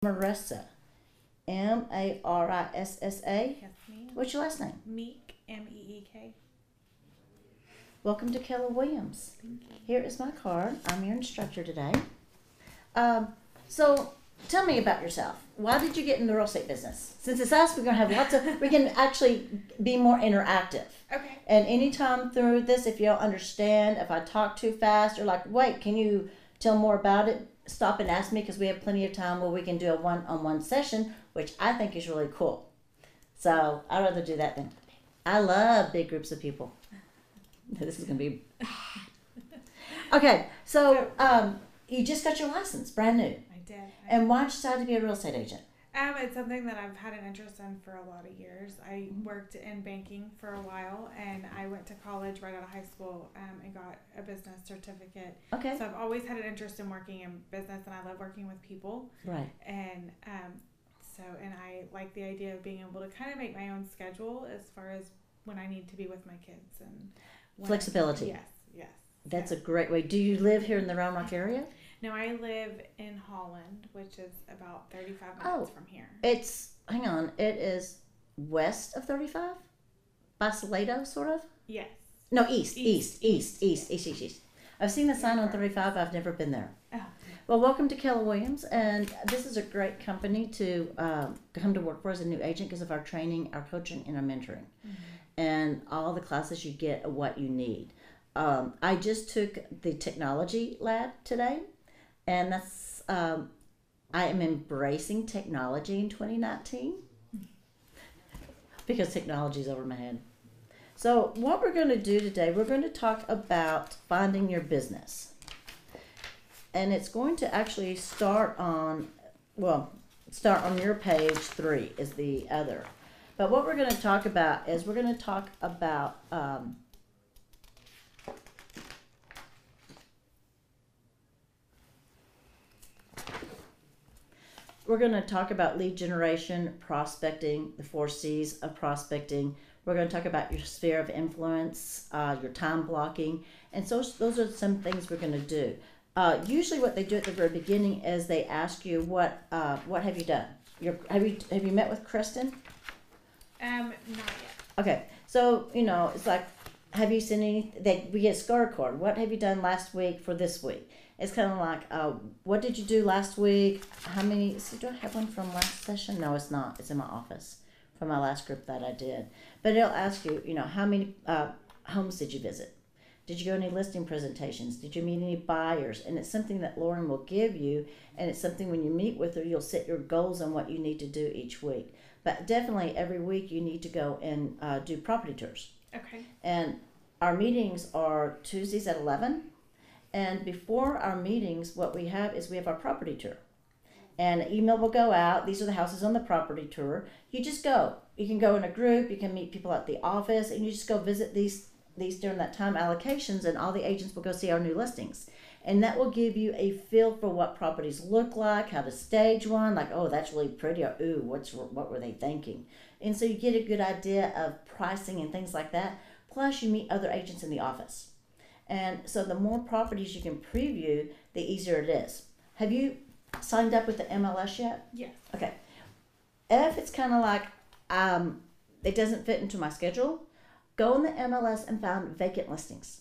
Marissa. Marissa. Yes, ma'am. What's your last name? Meek, Meek. Welcome to Keller Williams. Thank you. Here is my card. I'm your instructor today. So tell me about yourself. Why did you get in the real estate business? Since it's us, we're gonna have we can actually be more interactive. Okay. And anytime through this, if you don't understand, if I talk too fast or like, wait, can you tell more about it? Stop and ask me because we have plenty of time where we can do a one-on-one session, which I think is really cool. So I'd rather do that than I love big groups of people. This is gonna be okay. So you just got your license, brand new. I did. And why did you decide to be a real estate agent? It's something that I've had an interest in for a lot of years. I worked in banking for a while, and I went to college right out of high school and got a business certificate. Okay. So I've always had an interest in working in business, and I love working with people. Right. And and I like the idea of being able to kind of make my own schedule as far as when I need to be with my kids and Flexibility. Yes. That's a great way. Do you live here in the Round Rock area? No, I live in Holland, which is about 35 minutes from here. Hang on, it is west of 35? By Salado, sort of? Yes. No, east. I've seen the sign on 35, I've never been there. Oh. Well, welcome to Keller Williams, and this is a great company to come to work for as a new agent because of our training, our coaching, and our mentoring. Mm-hmm. And all the classes you get are what you need. I just took the technology lab today, and that's I am embracing technology in 2019 because technology is over my head. So what we're going to do today, we're going to talk about finding your business. And it's going to actually start on your page 3 is the other. But what we're going to talk about is we're going to talk about lead generation, prospecting, the 4 C's of prospecting. We're going to talk about your sphere of influence, your time blocking, and so those are some things we're going to do. Usually, what they do at the very beginning is they ask you what have you done. Have you met with Kristen? Not yet. Okay, so it's like, have you seen anything? We get a scorecard. What have you done last week for this week? It's kind of like, what did you do last week? How many? Do I have one from last session? No, it's not. It's in my office from my last group that I did. But it'll ask you, how many homes did you visit? Did you go to any listing presentations? Did you meet any buyers? And it's something that Lauren will give you, and it's something when you meet with her, you'll set your goals on what you need to do each week. But definitely every week you need to go and do property tours. Okay. And our meetings are Tuesdays at 11. And before our meetings, what we have is we have our property tour. And an email will go out. These are the houses on the property tour. You just go. You can go in a group. You can meet people at the office. And you just go visit these during that time allocations. And all the agents will go see our new listings. And that will give you a feel for what properties look like, how to stage one. Like, oh, that's really pretty. Or, ooh, what were they thinking? And so you get a good idea of pricing and things like that. Plus, you meet other agents in the office. And so the more properties you can preview, the easier it is. Have you signed up with the MLS yet? Yes. Okay. If it's kind of like it doesn't fit into my schedule, go in the MLS and find vacant listings.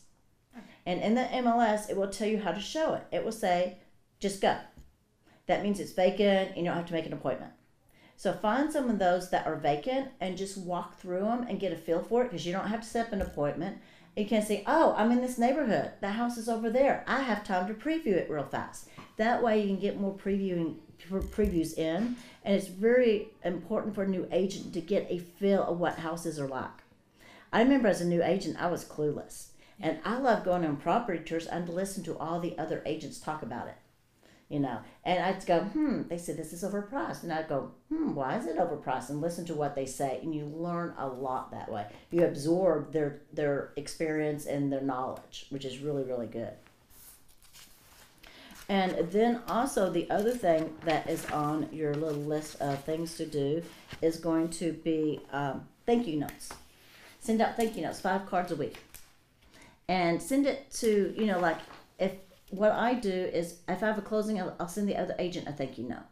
Okay. And in the MLS, it will tell you how to show it. It will say, just go. That means it's vacant. You don't have to make an appointment. So find some of those that are vacant and just walk through them and get a feel for it because you don't have to set up an appointment. You can say, oh, I'm in this neighborhood. The house is over there. I have time to preview it real fast. That way you can get more previews in. And it's very important for a new agent to get a feel of what houses are like. I remember as a new agent, I was clueless. And I love going on property tours and listen to all the other agents talk about it. And I'd go, they said this is overpriced. And I'd go, why is it overpriced? And listen to what they say. And you learn a lot that way. You absorb their experience and their knowledge, which is really, really good. And then also the other thing that is on your little list of things to do is going to be thank you notes. Send out thank you notes, 5 cards a week. And send it to, if what I do is if I have a closing, I'll send the other agent a thank you note.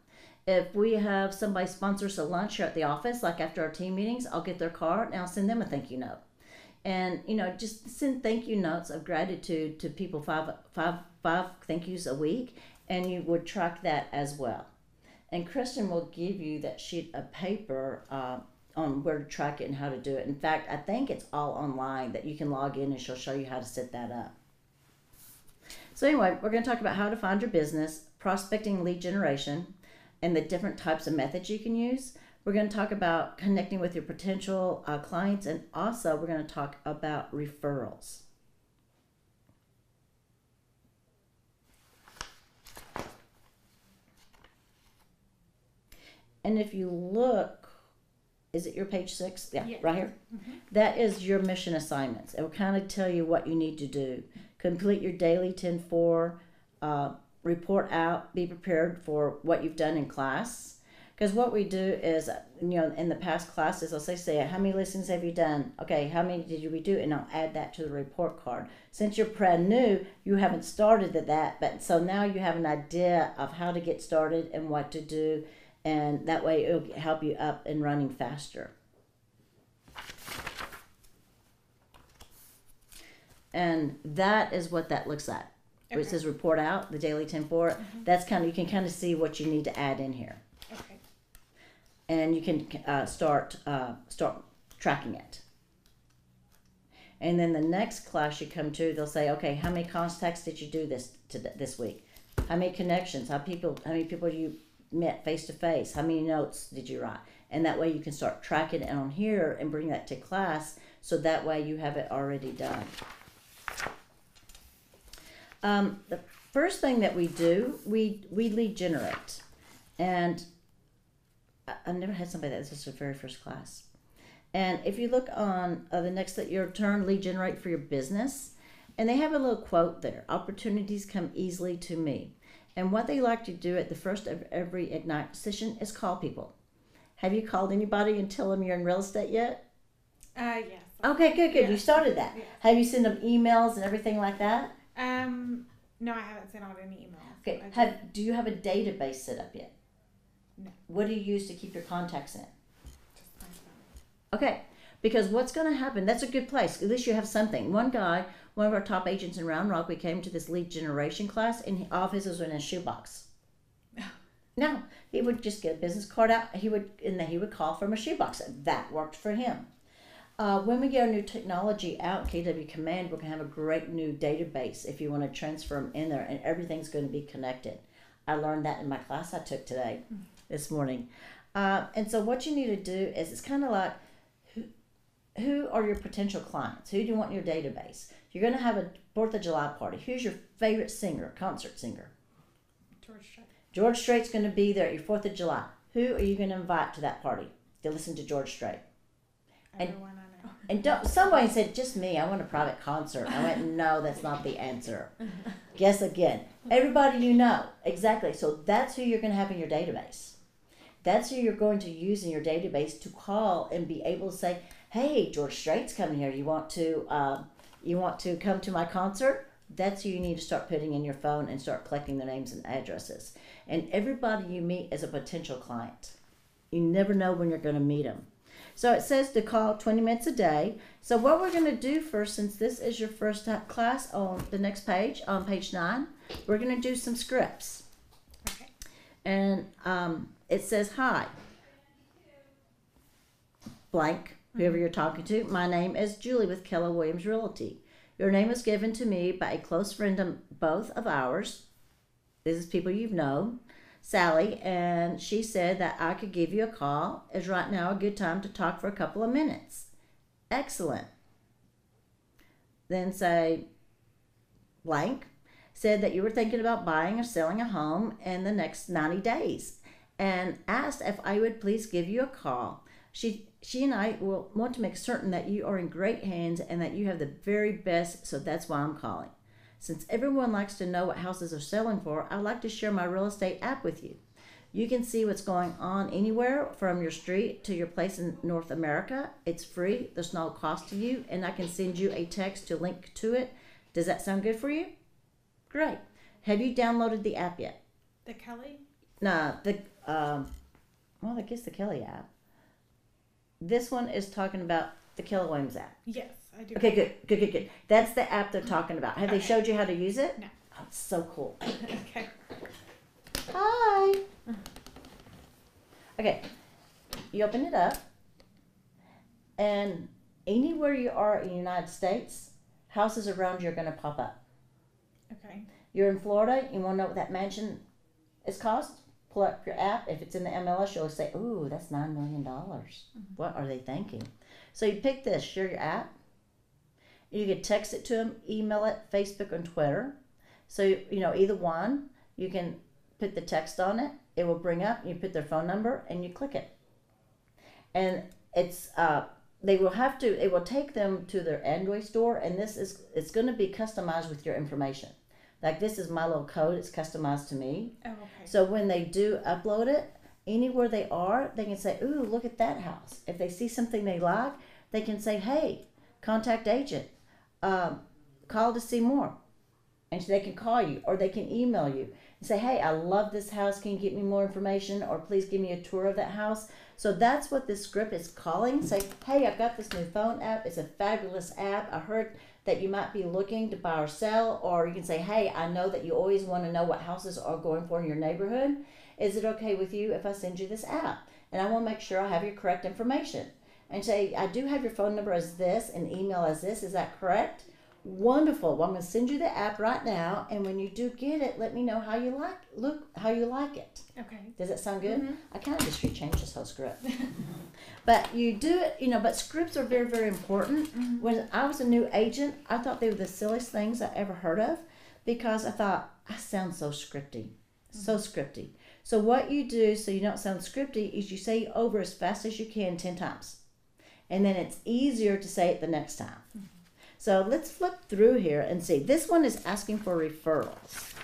If we have somebody sponsor us a lunch here at the office, like after our team meetings, I'll get their card and I'll send them a thank you note. And just send thank you notes of gratitude to people, five thank yous a week, and you would track that as well. And Kristen will give you that sheet of paper on where to track it and how to do it. In fact, I think it's all online that you can log in and she'll show you how to set that up. So anyway, we're going to talk about how to find your business, prospecting, lead generation, and the different types of methods you can use. We're going to talk about connecting with your potential clients, and also we're going to talk about referrals. And if you look, is it your page 6? Yeah, right here. Mm-hmm. That is your mission assignments. It will kind of tell you what you need to do. Complete your daily 10-4, report out, be prepared for what you've done in class. Because what we do is, in the past classes, I'll say, how many listings have you done? Okay, how many did we do? And I'll add that to the report card. Since you're brand new, you haven't started at that, but so now you have an idea of how to get started and what to do, and that way it'll help you up and running faster. And that is what that looks like. Okay. It says report out, the daily 10-4. Mm-hmm. That's you can kind of see what you need to add in here. Okay. And you can start tracking it. And then the next class you come to, they'll say, okay, how many contacts did you do this week? How many connections? How many people you met face to face? How many notes did you write? And that way you can start tracking it on here and bring that to class, so that way you have it already done. The first thing that we do, we lead generate. And I've never had somebody that this is the very first class. And if you look on the next your turn, lead generate for your business, and they have a little quote there: opportunities come easily to me. And what they like to do at the first of every Ignite session is call people. Have you called anybody and tell them you're in real estate yet? Yes. Okay, good. Yeah. You started that. Yeah. Have you sent them emails and everything like that? No, I haven't sent out any emails. Okay. Do you have a database set up yet? No. What do you use to keep your contacts in? Just my phone. Okay. Because what's going to happen, that's a good place. At least you have something. One of our top agents in Round Rock, we came to this lead generation class, and all of his was in a shoebox. No, he would just get a business card out. He would call from a shoebox. That worked for him. When we get our new technology out, KW Command, we're going to have a great new database if you want to transfer them in there, and everything's going to be connected. I learned that in my class I took this morning. And so what you need to do is, it's kind of like, who are your potential clients? Who do you want in your database? You're going to have a 4th of July party. Who's your favorite singer, concert singer? George Strait. George Strait's going to be there at your 4th of July. Who are you going to invite to that party to listen to George Strait? Everyone I know. And somebody said, just me, I want a private concert. I went, no, that's not the answer. Guess again. Everybody you know. Exactly. So that's who you're going to have in your database. That's who you're going to use in your database to call and be able to say, hey, George Strait's coming here. You want to come to my concert? That's who you need to start putting in your phone and start collecting their names and addresses. And everybody you meet is a potential client. You never know when you're going to meet them. So it says to call 20 minutes a day. So what we're going to do first, since this is your first class, on the next page, on page 9, we're going to do some scripts. Okay. And it says, hi, blank, whoever you're talking to. My name is Julie with Keller Williams Realty. Your name was given to me by a close friend of both of ours. This is people you've known, Sally, and she said that I could give you a call. Is right now a good time to talk for a couple of minutes? Excellent. Then say, blank, said that you were thinking about buying or selling a home in the next 90 days and asked if I would please give you a call. She and I will want to make certain that you are in great hands and that you have the very best, so that's why I'm calling. Since everyone likes to know what houses are selling for, I'd like to share my real estate app with you. You can see what's going on anywhere from your street to your place in North America. It's free. There's no cost to you, and I can send you a text to link to it. Does that sound good for you? Great. Have you downloaded the app yet? The Kelly? Nah, well, I guess the Kelly app. This one is talking about the Keller Williams app. Yes, I do. Okay, good. That's the app they're talking about. Have they Okay. showed you how to use it? No. Oh, it's so cool. Okay. Hi. Okay, you open it up, and anywhere you are in the United States, houses around you are going to pop up. Okay. You're in Florida, you want to know what that mansion is cost? Pull up your app. If it's in the MLS, you'll say, ooh, that's $9 million. What are they thinking? So you pick this, share your app. You can text it to them, email it, Facebook, and Twitter. So, you know, either one, you can put the text on it. It will bring up, you put their phone number, and you click it. And it's, it will take them to their Android store, and it's going to be customized with your information. Like this is my little code, it's customized to me. Oh, okay. So when they do upload it, anywhere they are, they can say, ooh, look at that house. If they see something they like, they can say, hey, contact agent, call to see more. And they can call you, or they can email you and say, hey, I love this house. Can you get me more information? Or please give me a tour of that house. So that's what this script is calling. Say, hey, I've got this new phone app. It's a fabulous app. I heard that you might be looking to buy or sell. Or you can say, hey, I know that you always want to know what houses are going for in your neighborhood. Is it okay with you if I send you this app? And I want to make sure I have your correct information. And say, I do have your phone number as this and email as this. Is that correct? Wonderful. Well, I'm going to send you the app right now, and when you do get it, let me know how you like it. Okay. Does that sound good? Mm-hmm. I kind of just changed this whole script. But you do it, you know, but scripts are very, very important. Mm-hmm. When I was a new agent, I thought they were the silliest things I ever heard of, because I thought, I sound so scripty. So scripty. So what you do so you don't sound scripty is you say over as fast as you can 10 times. And then it's easier to say it the next time. So let's flip through here and see. This one is asking for referrals.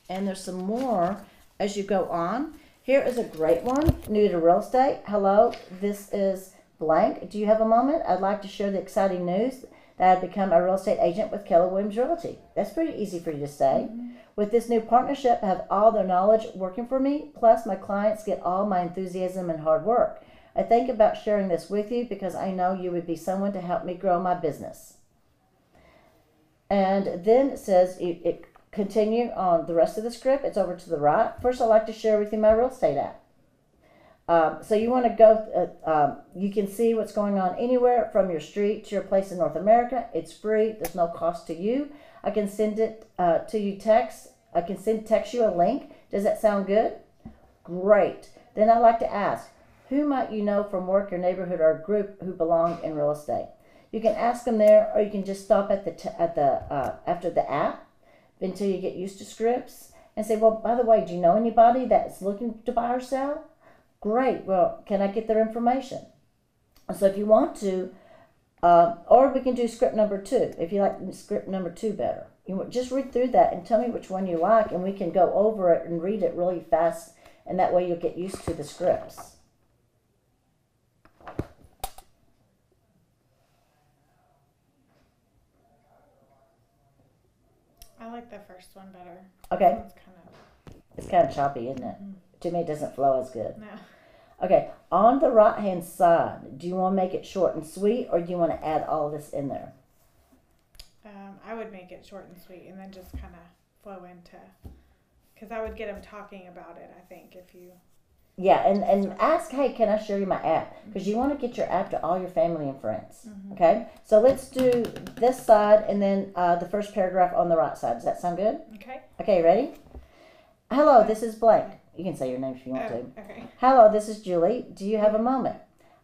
And there's some more as you go on. Here is a great one. New to real estate. Hello, this is blank. Do you have a moment? I'd like to share the exciting news that I've become a real estate agent with Keller Williams Realty. That's pretty easy for you to say. With this new partnership, I have all their knowledge working for me, plus my clients get all my enthusiasm and hard work. I think about sharing this with you because I know you would be someone to help me grow my business. And then it says, it continue on the rest of the script. It's over to the right. First, I'd like to share with you my real estate app. So you want to go, you can see what's going on anywhere from your street to your place in North America. It's free. There's no cost to you. I can send it to you text. I can text you a link. Does that sound good? Great. Then I'd like to ask, who might you know from work, your neighborhood, or a group who belong in real estate? You can ask them there, or you can just stop at after the app until you get used to scripts and say, well, by the way, do you know anybody that's looking to buy or sell? Great. Well, can I get their information? So if you want to, or we can do script number 2 if you like script number 2 better. You just read through that and tell me which one you like, and we can go over it and read it really fast, and that way you'll get used to the scripts. I like the first one better. Okay. It's It's kind of choppy, isn't it? To me, it doesn't flow as good. no. Okay, on the right-hand side, do you want to make it short and sweet, or do you want to add all this in there? I would make it short and sweet, and then just kind of flow into, because I would get them talking about it. I think if you. Yeah, and ask, hey, can I share you my app? Because you want to get your app to all your family and friends. Okay, so let's do this side, and then the first paragraph on the right side. Does that sound good? Okay. Okay, ready? Hello, this is blank. You can say your name if you want to. Okay. Hello, this is Julie. Do you have a moment?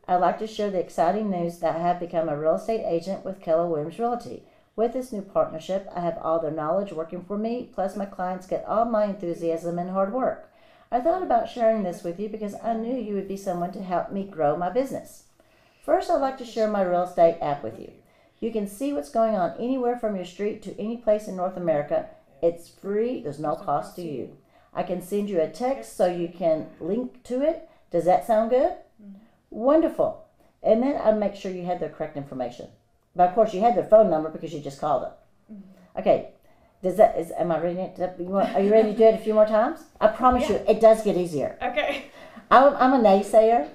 I'd like to share the exciting news that I have become a real estate agent with Keller Williams Realty. With this new partnership, I have all their knowledge working for me, plus my clients get all my enthusiasm and hard work. I thought about sharing this with you because I knew you would be someone to help me grow my business. First, I'd like to share my real estate app with you. You can see what's going on anywhere from your street to any place in North America. It's free. There's no cost to you. I can send you a text so you can link to it. Does that sound good? Wonderful. And then I'd make sure you had their correct information. But of course, you had their phone number because you just called it. Okay. Am I reading it? Are you ready to do it a few more times? I promise you, it does get easier. Okay. I'm a naysayer,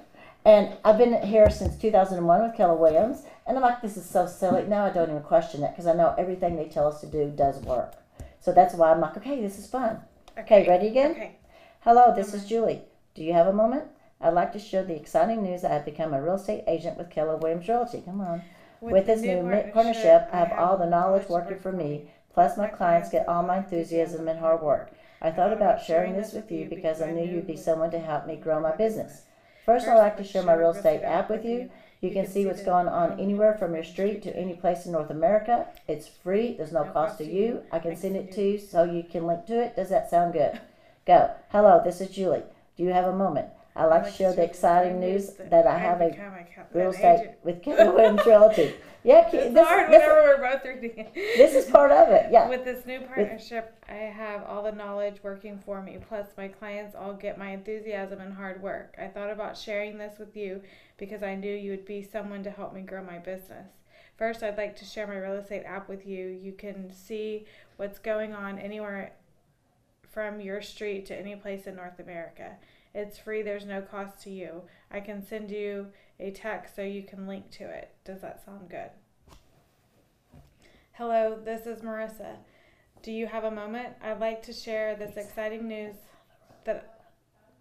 and I've been here since 2001 with Keller Williams, and I'm like, this is so silly. Now I don't even question it because I know everything they tell us to do does work. So that's why I'm like, okay, this is fun. Okay, ready again? Okay. Hello, this is Julie. Do you have a moment? I'd like to share the exciting news that I've become a real estate agent with Keller Williams Realty. Come on. With this new partnership, I have all the knowledge working for me, plus my clients get all my enthusiasm and hard work. I thought about sharing this with you because I knew you'd be someone to help me grow my business. First, I'd like to share my real estate app with you. You can see what's going on anywhere from your street to any place in North America. It's free. There's no cost to you. I can send it to you so you can link to it. Does that sound good? Go. Hello, this is Julie. Do you have a moment? I'd like to share the exciting news that I have a real estate with Keller Williams Realty. Yeah, it's hard whenever we're both reading it. This is part of it, yeah. With this new partnership, I have all the knowledge working for me, plus my clients all get my enthusiasm and hard work. I thought about sharing this with you because I knew you would be someone to help me grow my business. First, I'd like to share my real estate app with you. You can see what's going on anywhere from your street to any place in North America. It's free. There's no cost to you. I can send you a text so you can link to it. Does that sound good? Hello, this is Marissa. Do you have a moment? I'd like to share this exciting news that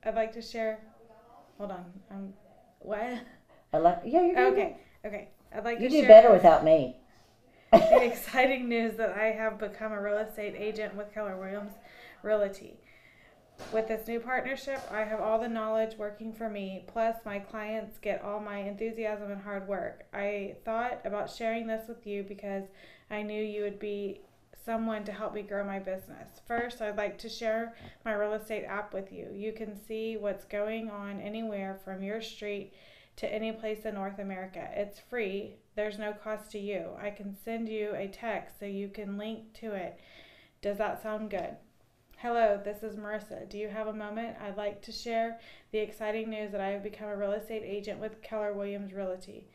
I'd like to share. Hold on. What? Yeah, you're good. Okay. I'd like you to share. You do better without me. The exciting news that I have become a real estate agent with Keller Williams Realty. With this new partnership, I have all the knowledge working for me, plus my clients get all my enthusiasm and hard work. I thought about sharing this with you because I knew you would be someone to help me grow my business. First, I'd like to share my real estate app with you. You can see what's going on anywhere from your street to any place in North America. It's free. There's no cost to you. I can send you a text so you can link to it. Does that sound good? Hello, this is Marissa. Do you have a moment? I'd like to share the exciting news that I have become a real estate agent with Keller Williams Realty.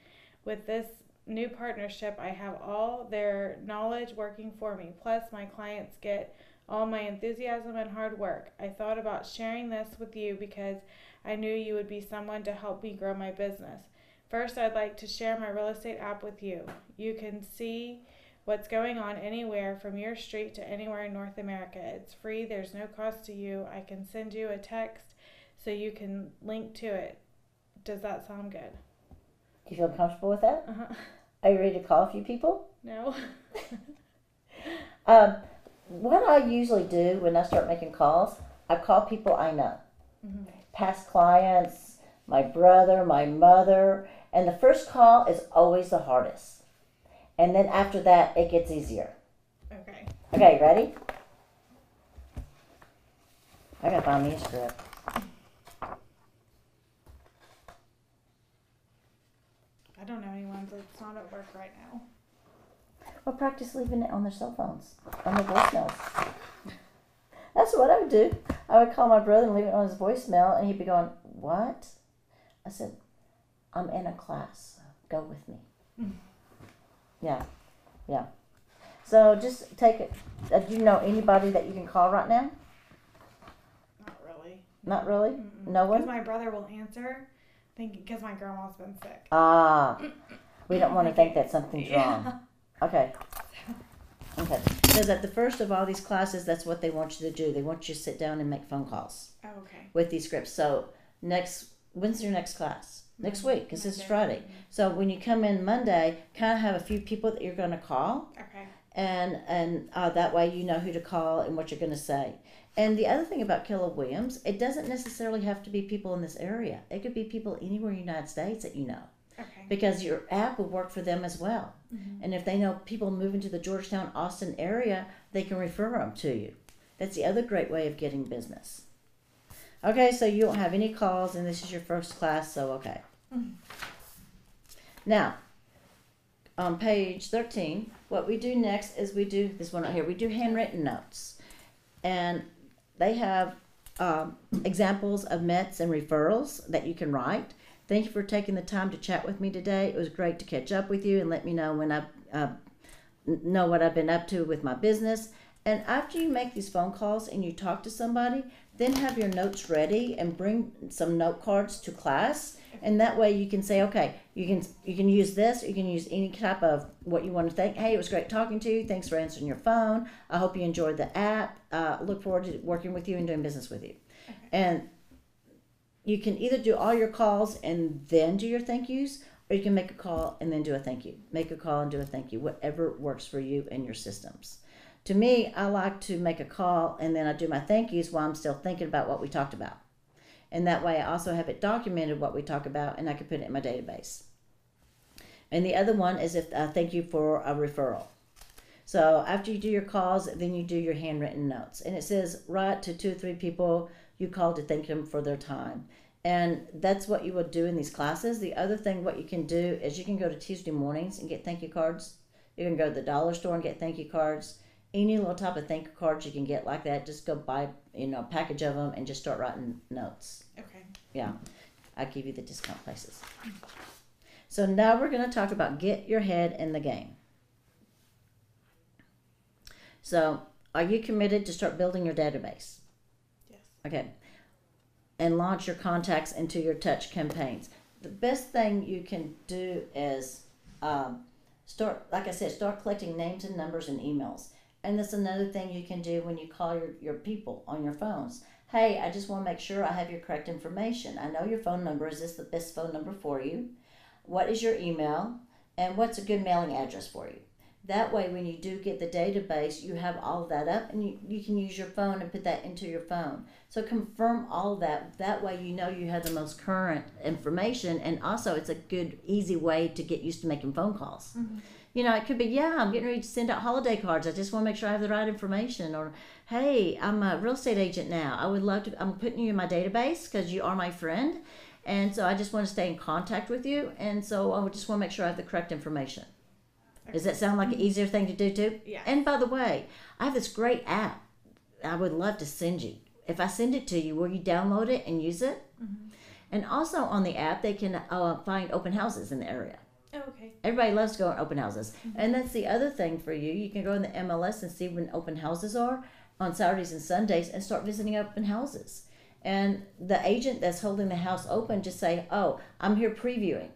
With this new partnership, I have all their knowledge working for me, plus my clients get all my enthusiasm and hard work. I thought about sharing this with you because I knew you would be someone to help me grow my business. First, I'd like to share my real estate app with you. You can see what's going on anywhere from your street to anywhere in North America. It's free. There's no cost to you. I can send you a text so you can link to it. Does that sound good? Do you feel comfortable with that? Uh-huh. Are you ready to call a few people? No. What I usually do when I start making calls, I call people I know. Mm-hmm. Past clients, my brother, my mother, and the first call is always the hardest. And then after that, it gets easier. Okay. Okay, ready? I gotta find me a script. I don't know anyone that's not at work right now. Well, practice leaving it on their cell phones, on their voicemails. That's what I would do. I would call my brother and leave it on his voicemail, and he'd be going, "What?" I said, "I'm in a class. Go with me." Yeah. So just take it. Do you know anybody that you can call right now? Not really. Not really? Mm-mm. No one? Because my brother will answer, because my grandma's been sick. We don't want to think that something's wrong. Okay. Because at the first of all these classes, that's what they want you to do. They want you to sit down and make phone calls. Oh, okay. With these scripts. So when's your next class? Next week, because this is Friday. Mm-hmm. So when you come in Monday, kind of have a few people that you're going to call. Okay. And that way you know who to call and what you're going to say. And the other thing about Keller Williams, it doesn't necessarily have to be people in this area. It could be people anywhere in the United States that you know. Okay. Because your app will work for them as well. Mm-hmm. And if they know people moving to the Georgetown, Austin area, they can refer them to you. That's the other great way of getting business. Okay, so you don't have any calls, and this is your first class, so okay. Mm-hmm. Now, on page 13, what we do next is we do this one right here. We do handwritten notes. And they have examples of METs and referrals that you can write. Thank you for taking the time to chat with me today. It was great to catch up with you and let me know when I know what I've been up to with my business. And after you make these phone calls and you talk to somebody, then have your notes ready and bring some note cards to class. And that way you can say, okay, you can use this, you can use any type of what you want to think. Hey, it was great talking to you. Thanks for answering your phone. I hope you enjoyed the app. Look forward to working with you and doing business with you. Okay. And you can either do all your calls and then do your thank yous, or you can make a call and then do a thank you. Make a call and do a thank you, whatever works for you and your systems. To me, I like to make a call and then I do my thank yous while I'm still thinking about what we talked about. And that way I also have it documented what we talk about and I can put it in my database. And the other one is if thank you for a referral. So after you do your calls, then you do your handwritten notes. And it says write to 2 or 3 people you called to thank them for their time. And that's what you would do in these classes. The other thing what you can do is you can go to Tuesday mornings and get thank you cards. You can go to the dollar store and get thank you cards. Any little type of thank you cards you can get like that, just go buy a package of them and just start writing notes. Okay. Yeah, I'll give you the discount places. So now we're going to talk about get your head in the game. So are you committed to start building your database? Yes. Okay. And launch your contacts into your touch campaigns. The best thing you can do is start collecting names and numbers and emails. And that's another thing you can do when you call your people on your phones. Hey, I just want to make sure I have your correct information. I know your phone number. Is this the best phone number for you? What is your email? And what's a good mailing address for you? That way, when you do get the database, you have all of that up and you can use your phone and put that into your phone. So confirm all of that. That way, you know you have the most current information. And also, it's a good, easy way to get used to making phone calls. Mm-hmm. It could be, I'm getting ready to send out holiday cards. I just want to make sure I have the right information. Or, hey, I'm a real estate agent now. I would love to, I'm putting you in my database because you are my friend. And so I just want to stay in contact with you. And so I would just want to make sure I have the correct information. Okay. Does that sound like an easier thing to do too? Yeah. And by the way, I have this great app I would love to send you. If I send it to you, will you download it and use it? Mm-hmm. And also on the app, they can find open houses in the area. Oh, okay. Everybody loves to go on open houses. Mm-hmm. And that's the other thing for you. You can go in the MLS and see when open houses are on Saturdays and Sundays and start visiting open houses. And the agent that's holding the house open just say, oh, I'm here previewing.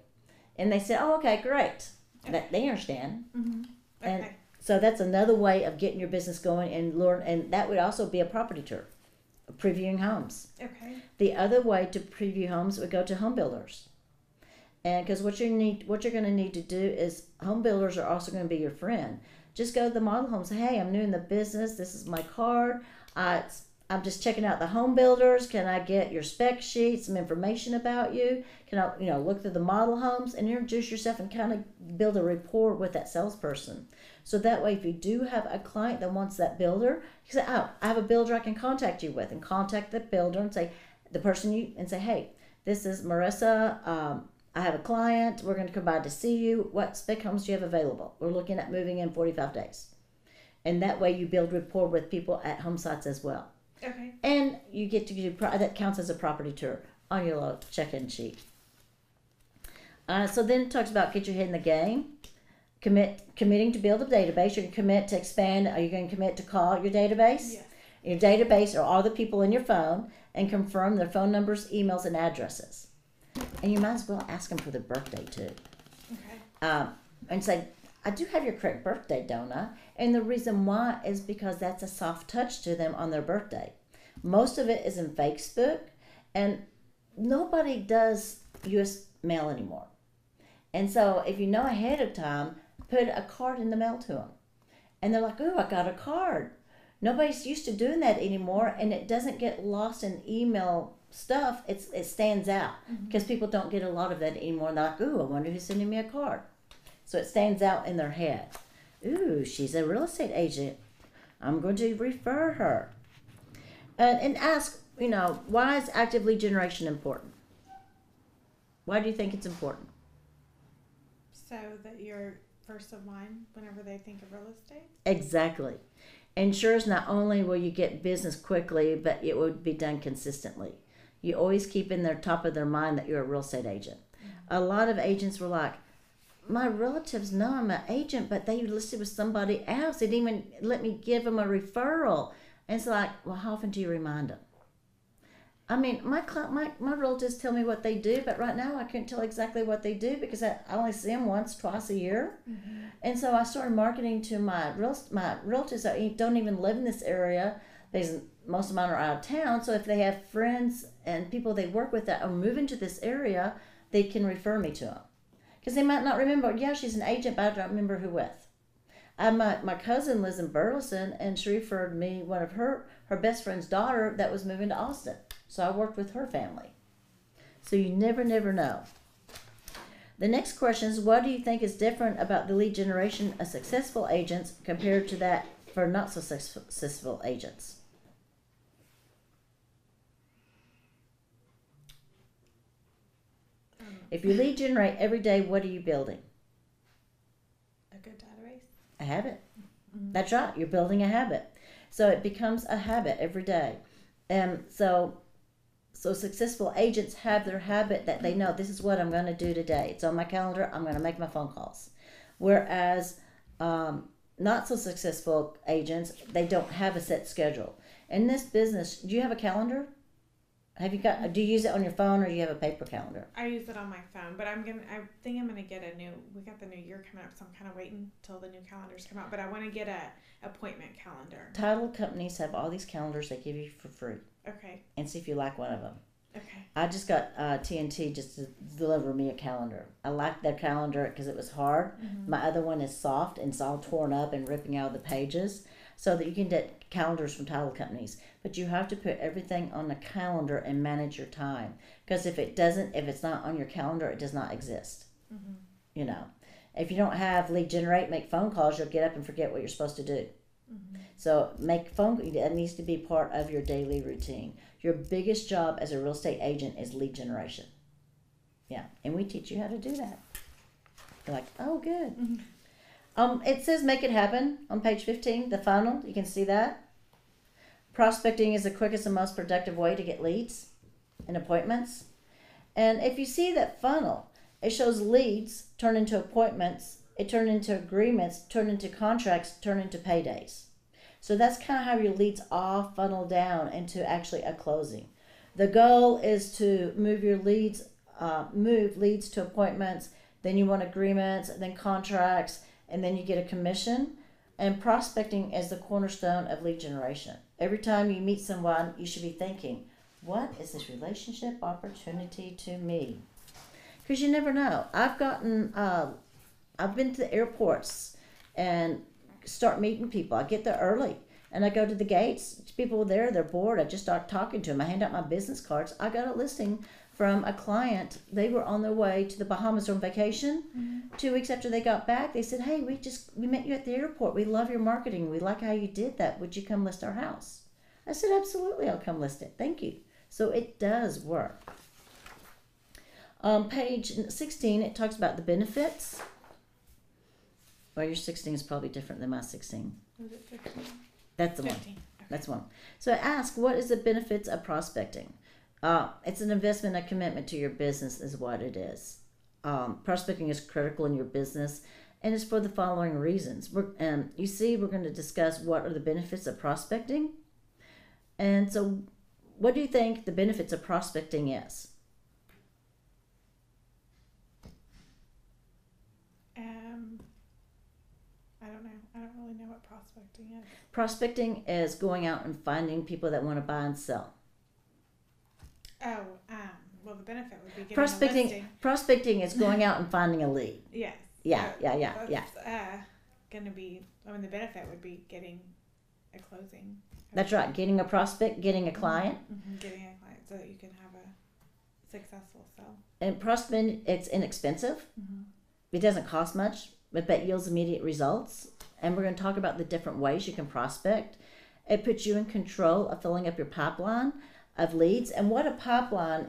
And they say, oh, okay, great. Okay. That they understand. Mm-hmm. Okay. And so that's another way of getting your business going and learn. And that would also be a property tour, previewing homes. Okay. The other way to preview homes would go to home builders. And because what you're going to need to do is home builders are also going to be your friend. Just go to the model home and say, hey, I'm new in the business. This is my card. I'm just checking out the home builders. Can I get your spec sheet, some information about you? Can I, look through the model homes and introduce yourself and kind of build a rapport with that salesperson. So that way, if you do have a client that wants that builder, you say, oh, I have a builder I can contact you with, and contact the builder and say, say, hey, this is Marissa. I have a client. We're going to come by to see you. What spec homes do you have available? We're looking at moving in 45 days. And that way you build rapport with people at home sites as well. Okay. And you get to do, that counts as a property tour on your little check-in sheet. So then it talks about get your head in the game. Committing to build a database. You're going to commit to expand. Are you going to commit to call your database? Yes. Your database are all the people in your phone and confirm their phone numbers, emails, and addresses. And you might as well ask them for their birthday too. Okay. And say, I do have your correct birthday, don't I? And the reason why is because that's a soft touch to them on their birthday. Most of it is in Facebook, and nobody does U.S. mail anymore. And so if you know ahead of time, put a card in the mail to them. And they're like, oh, I got a card. Nobody's used to doing that anymore, and it doesn't get lost in email stuff. It stands out because people don't get a lot of that anymore. And they're like, ooh, I wonder who's sending me a card. So it stands out in their head. Ooh, she's a real estate agent. I'm going to refer her. And ask, why is active lead generation important? Why do you think it's important? So that you're first of mind whenever they think of real estate? Exactly. Ensures not only will you get business quickly, but it would be done consistently. You always keep in their top of their mind that you're a real estate agent. Mm-hmm. A lot of agents were like, my relatives know I'm an agent, but they listed with somebody else. They didn't even let me give them a referral. And it's like, well, how often do you remind them? I mean, my relatives tell me what they do, but right now I can't tell exactly what they do because I only see them once, twice a year. Mm-hmm. And so I started marketing to my relatives that don't even live in this area. Most of mine are out of town, so if they have friends and people they work with that are moving to this area, they can refer me to them. Because they might not remember, yeah, she's an agent, but I don't remember who with. My cousin lives in Burleson, and she referred me one of her best friend's daughter that was moving to Austin. So I worked with her family. So you never know. The next question is, what do you think is different about the lead generation of successful agents compared to that for not so successful agents? If you lead generate every day, what are you building? A good database. A habit. Mm-hmm. That's right. You're building a habit. So it becomes a habit every day. So successful agents have their habit that they know this is what I'm going to do today. It's on my calendar. I'm going to make my phone calls. Whereas not so successful agents, they don't have a set schedule. In this business, do you have a calendar? Do you use it on your phone or do you have a paper calendar? I use it on my phone, but I think I'm gonna get we got the new year coming up, so I'm kind of waiting until the new calendars come out, but I want to get a appointment calendar. Title companies have all these calendars they give you for free. Okay. And see if you like one of them. Okay. I just got TNT just to deliver me a calendar. I liked their calendar because it was hard. Mm-hmm. My other one is soft and it's all torn up and ripping out of the pages. So that you can get calendars from title companies. But you have to put everything on the calendar and manage your time. Because if it's not on your calendar, it does not exist. Mm-hmm. You know. If you don't have lead generate, make phone calls, you'll get up and forget what you're supposed to do. Mm-hmm. So that needs to be part of your daily routine. Your biggest job as a real estate agent is lead generation. Yeah. And we teach you how to do that. You're like, oh, good. Mm-hmm. It says make it happen on page 15, the funnel. You can see that. Prospecting is the quickest and most productive way to get leads and appointments. And if you see that funnel, it shows leads turn into appointments, it turn into agreements, turn into contracts, turn into paydays. So that's kind of how your leads all funnel down into actually a closing. The goal is to move leads to appointments, then you want agreements, then contracts, and then you get a commission. And prospecting is the cornerstone of lead generation. Every time you meet someone, you should be thinking, what is this relationship opportunity to me? Because you never know. I've been to the airports and start meeting people. I get there early and I go to the gates. People there, they're bored. I just start talking to them. I hand out my business cards. I got a listing from a client. They were on their way to the Bahamas on vacation. Mm-hmm. 2 weeks after they got back, they said, hey, we met you at the airport. We love your marketing. We like how you did that. Would you come list our house? I said, absolutely, I'll come list it. Thank you. So it does work. Page 16, it talks about the benefits. Well, your 16 is probably different than my 16. Was it 15? That's the 15. One. Okay. That's one. So ask, what is the benefits of prospecting? It's an investment, a commitment to your business is what it is. Prospecting is critical in your business, and it's for the following reasons. We're going to discuss what are the benefits of prospecting. And so what do you think the benefits of prospecting is? I don't know. I don't really know what prospecting is. Prospecting is going out and finding people that want to buy and sell. Oh, well, the benefit would be getting a listing. Prospecting is going out and finding a lead. Yes. Yeah. Going to be, the benefit would be getting a closing. That's right. Getting a prospect, getting a client. Mm-hmm. Getting a client so that you can have a successful sell. And prospecting, it's inexpensive. Mm-hmm. It doesn't cost much, but that yields immediate results. And we're going to talk about the different ways you can prospect. It puts you in control of filling up your pipeline of leads. And what a pipeline,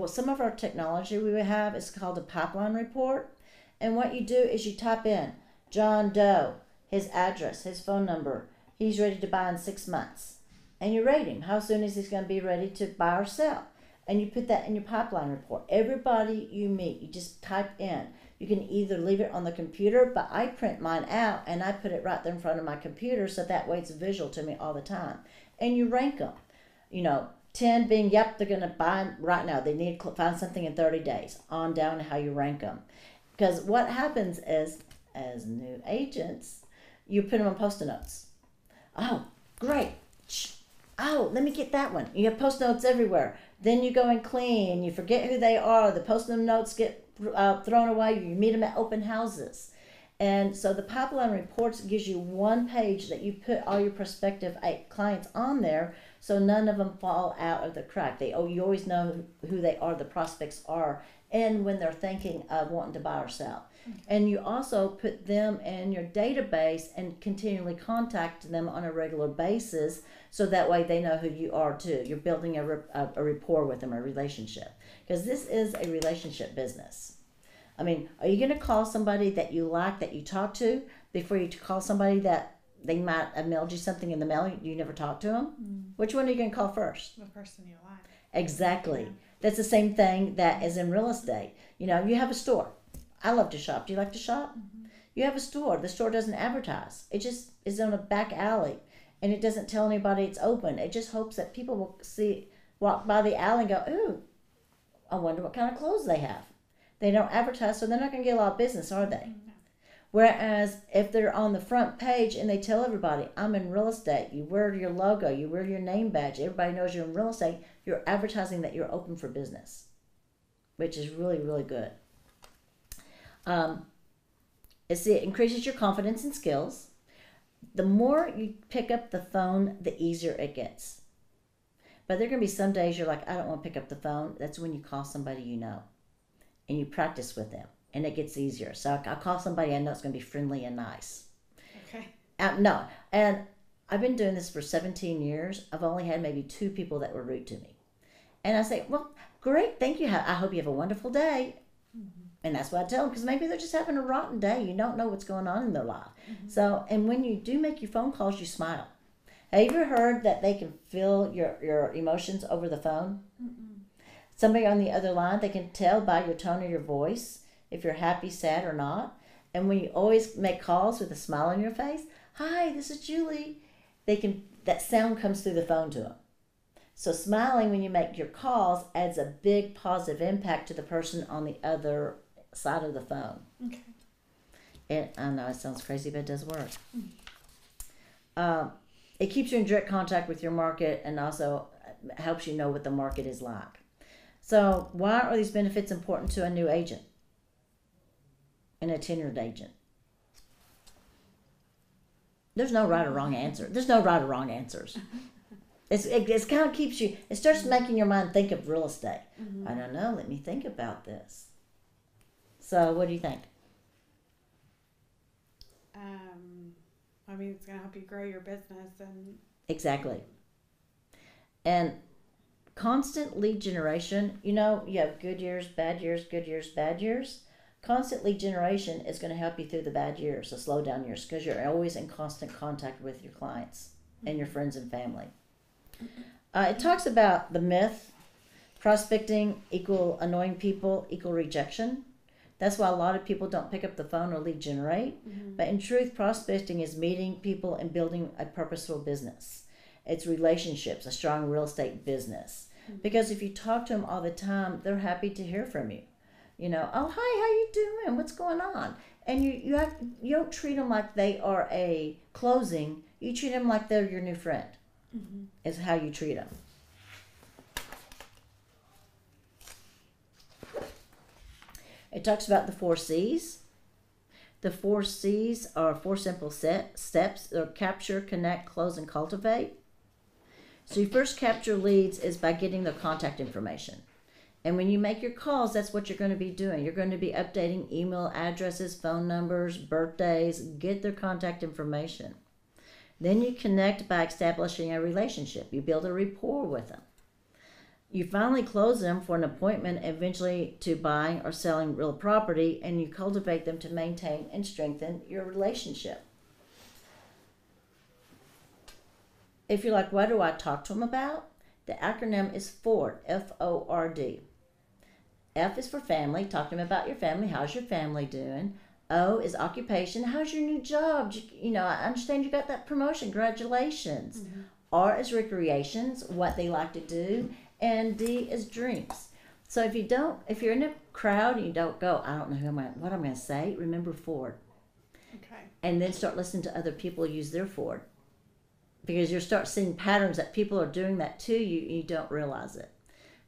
some of our technology we have is called a pipeline report. And what you do is you type in John Doe, his address, his phone number. He's ready to buy in 6 months. And you rate him. How soon is he going to be ready to buy or sell? and you put that in your pipeline report. Everybody you meet, you just type in. You can either leave it on the computer, but I print mine out and I put it right there in front of my computer so that way it's visual to me all the time. And you rank them. 10 being, yep, they're going to buy right now. They need to find something in 30 days, on down to how you rank them. Because what happens is, as new agents, you put them on Post-it notes. Oh, great. Oh, let me get that one. You have Post-it notes everywhere. Then you go and clean. You forget who they are. The Post-it notes get thrown away. You meet them at open houses. And so the pipeline reports gives you one page that you put all your prospective clients on there, so none of them fall out of the crack. You always know who they are, the prospects are, and when they're thinking of wanting to buy or sell. Okay. And you also put them in your database and continually contact them on a regular basis, so that way they know who you are too. You're building a rapport with them, a relationship, because this is a relationship business. I mean, are you going to call somebody that you like, that you talk to, before you call somebody that they might have mailed you something in the mail, you never talked to them? Mm. Which one are you going to call first? The person you like. Exactly. Yeah. That's the same thing that is in real estate. You have a store. I love to shop. Do you like to shop? Mm-hmm. You have a store. The store doesn't advertise. It just is on a back alley, and it doesn't tell anybody it's open. It just hopes that people will walk by the alley and go, ooh, I wonder what kind of clothes they have. They don't advertise, so they're not going to get a lot of business, are they? No. Whereas if they're on the front page and they tell everybody, I'm in real estate, you wear your logo, you wear your name badge, everybody knows you're in real estate, you're advertising that you're open for business, which is really, really good. It increases your confidence and skills. The more you pick up the phone, the easier it gets. But there are going to be some days you're like, I don't want to pick up the phone. That's when you call somebody you know. And you practice with them, and it gets easier. So I'll call somebody I know it's going to be friendly and nice. Okay. No, and I've been doing this for 17 years. I've only had maybe 2 people that were rude to me. And I say, well, great, thank you. I hope you have a wonderful day. Mm-hmm. And that's what I tell them, because maybe they're just having a rotten day. You don't know what's going on in their life. Mm-hmm. So, and when you do make your phone calls, you smile. Have you ever heard that they can feel your emotions over the phone? Mm-mm. Somebody on the other line, they can tell by your tone of your voice if you're happy, sad, or not. And when you always make calls with a smile on your face, hi, this is Julie, that sound comes through the phone to them. So smiling when you make your calls adds a big positive impact to the person on the other side of the phone. Okay. And I know it sounds crazy, but it does work. It keeps you in direct contact with your market, and also helps you know what the market is like. So why are these benefits important to a new agent and a tenured agent? There's no right or wrong answer. There's no right or wrong answers. It kind of keeps you, it starts making your mind think of real estate. Mm-hmm. I don't know, let me think about this. So what do you think? It's going to help you grow your business. Exactly. And constant lead generation, you have good years, bad years, good years, bad years. Constant lead generation is going to help you through the bad years, the slow down years, because you're always in constant contact with your clients and your friends and family. It talks about the myth, prospecting equal annoying people equal rejection. That's why a lot of people don't pick up the phone or lead generate. Mm-hmm. But in truth, prospecting is meeting people and building a purposeful business. It's relationships, a strong real estate business. Mm-hmm. Because if you talk to them all the time, they're happy to hear from you. Oh, hi, how you doing? What's going on? And you don't treat them like they are a closing. You treat them like they're your new friend. Mm-hmm. Is how you treat them. It talks about the 4 C's. The 4 C's are 4 simple steps. They're capture, connect, close, and cultivate. So you first capture leads is by getting their contact information. And when you make your calls, that's what you're going to be doing. You're going to be updating email addresses, phone numbers, birthdays, get their contact information. Then you connect by establishing a relationship. You build a rapport with them. You finally close them for an appointment, eventually to buying or selling real property, and you cultivate them to maintain and strengthen your relationship. If you're like, what do I talk to them about? The acronym is FORD, F-O-R-D. F is for family. Talk to them about your family. How's your family doing? O is occupation. How's your new job? I understand you got that promotion. Congratulations. Mm-hmm. R is recreations, what they like to do. And D is dreams. So if you're in a crowd and you don't go, I don't know what I'm going to say, remember FORD. Okay. And then start listening to other people use their FORD. Because you'll start seeing patterns that people are doing that to you and you don't realize it.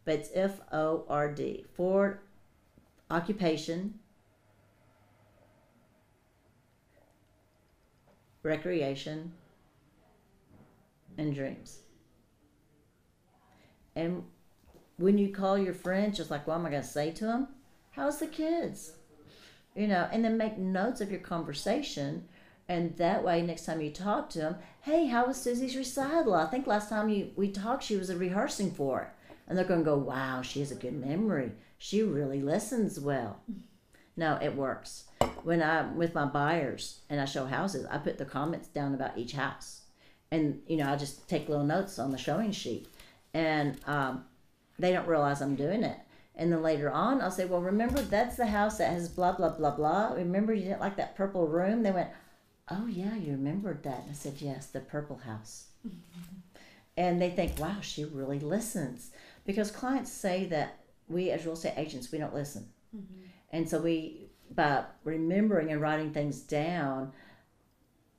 But it's F-O-R-D. FORD, occupation, recreation, and dreams. And when you call your friends, just like, what am I going to say to them? How's the kids? And then make notes of your conversation. And that way, next time you talk to them, hey, how was Susie's recital? I think last time we talked, she was rehearsing for it. And they're going to go, wow, she has a good memory. She really listens well. No, it works. When I'm with my buyers and I show houses, I put the comments down about each house. And, I just take little notes on the showing sheet. And they don't realize I'm doing it. And then later on, I'll say, well, remember, that's the house that has blah, blah, blah, blah. Remember you didn't like that purple room? They went, oh, yeah, you remembered that. And I said, yes, the purple house. Mm-hmm. And they think, wow, she really listens. Because clients say that we as real estate agents, we don't listen. Mm-hmm. And so by remembering and writing things down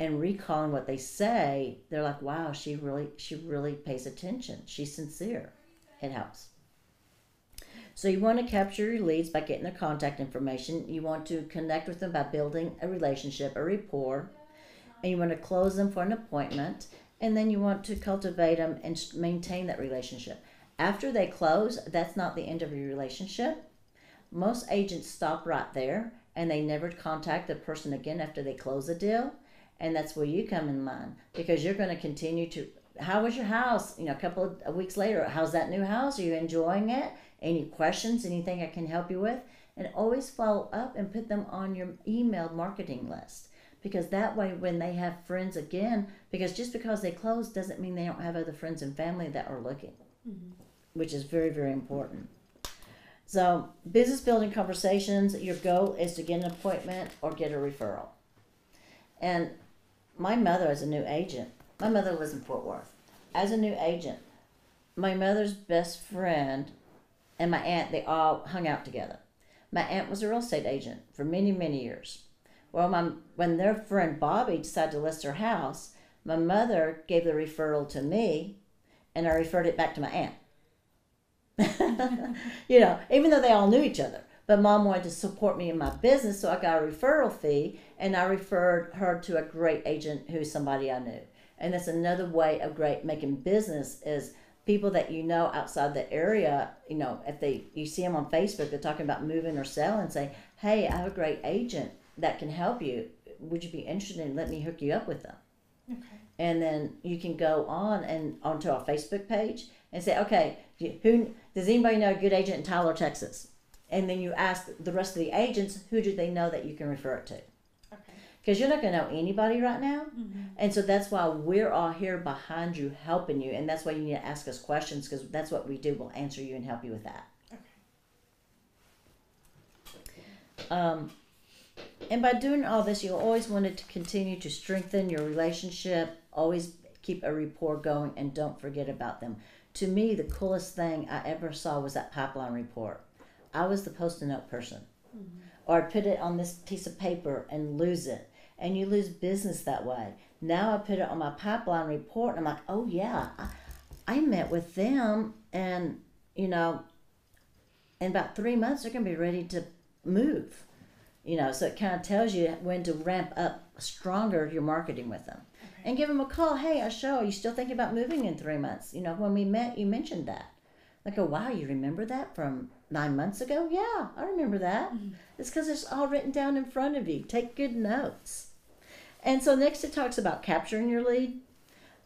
and recalling what they say, they're like, wow, she really pays attention. She's sincere. It helps. So you want to capture your leads by getting their contact information. You want to connect with them by building a relationship, a rapport. And you want to close them for an appointment. And then you want to cultivate them and maintain that relationship. After they close, that's not the end of your relationship. Most agents stop right there and they never contact the person again after they close a deal. And that's where you come in line, because you're going to continue to, how was your house? A couple of weeks later, how's that new house? Are you enjoying it? Any questions? Anything I can help you with? And always follow up and put them on your email marketing list. Because that way, when they have friends again, because just because they close doesn't mean they don't have other friends and family that are looking, mm-hmm. which is very, very important. So, business building conversations, your goal is to get an appointment or get a referral. And my mother, as a new agent, my mother lives in Fort Worth. As a new agent, my mother's best friend and my aunt, they all hung out together. My aunt was a real estate agent for many, many years. Well, when their friend Bobby decided to list her house, my mother gave the referral to me, and I referred it back to my aunt. Even though they all knew each other. But Mom wanted to support me in my business, so I got a referral fee, and I referred her to a great agent who's somebody I knew. And that's another way of making business is people that you know outside the area, if you see them on Facebook, they're talking about moving or selling, say, hey, I have a great agent that can help you. Would you be interested in let me hook you up with them? Okay. And then you can go onto our Facebook page and say, okay, who does anybody know a good agent in Tyler, Texas? And then you ask the rest of the agents, who do they know that you can refer it to? Okay. Because you're not going to know anybody right now. Mm-hmm. And so that's why we're all here behind you, helping you. And that's why you need to ask us questions, because that's what we do. We'll answer you and help you with that. Okay. And by doing all this, you'll always want to continue to strengthen your relationship, always keep a rapport going, and don't forget about them. To me, the coolest thing I ever saw was that pipeline report. I was the post-it note person. Mm-hmm. Or I'd put it on this piece of paper and lose it. And you lose business that way. Now I put it on my pipeline report, and I'm like, oh yeah, I met with them, and in about 3 months, they're going to be ready to move. So it kind of tells you when to ramp up stronger your marketing with them. Okay. And give them a call. Hey, are you still thinking about moving in 3 months? When we met, you mentioned that. I go, wow, you remember that from 9 months ago? Yeah, I remember that. Mm-hmm. It's because it's all written down in front of you. Take good notes. And so next it talks about capturing your lead.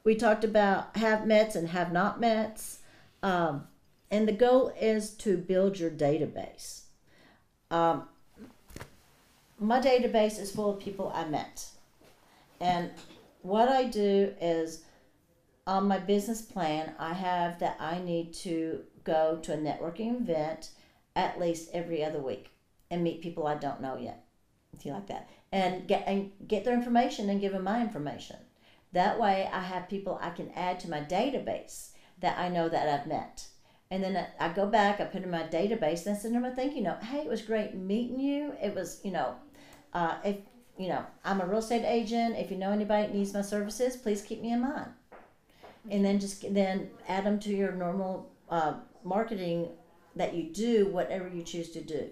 We talked about have-mets and have-not-mets. And the goal is to build your database. My database is full of people I met. And what I do is on my business plan, I have that I need to go to a networking event at least every other week and meet people I don't know yet. See, like that, and get their information and give them my information. That way, I have people I can add to my database that I know that I've met. And then I go back, I put in my database, and I send them a thank you note. Hey, it was great meeting you. It was, if I'm a real estate agent. If you know anybody that needs my services, please keep me in mind. And then add them to your normal marketing that you do, whatever you choose to do.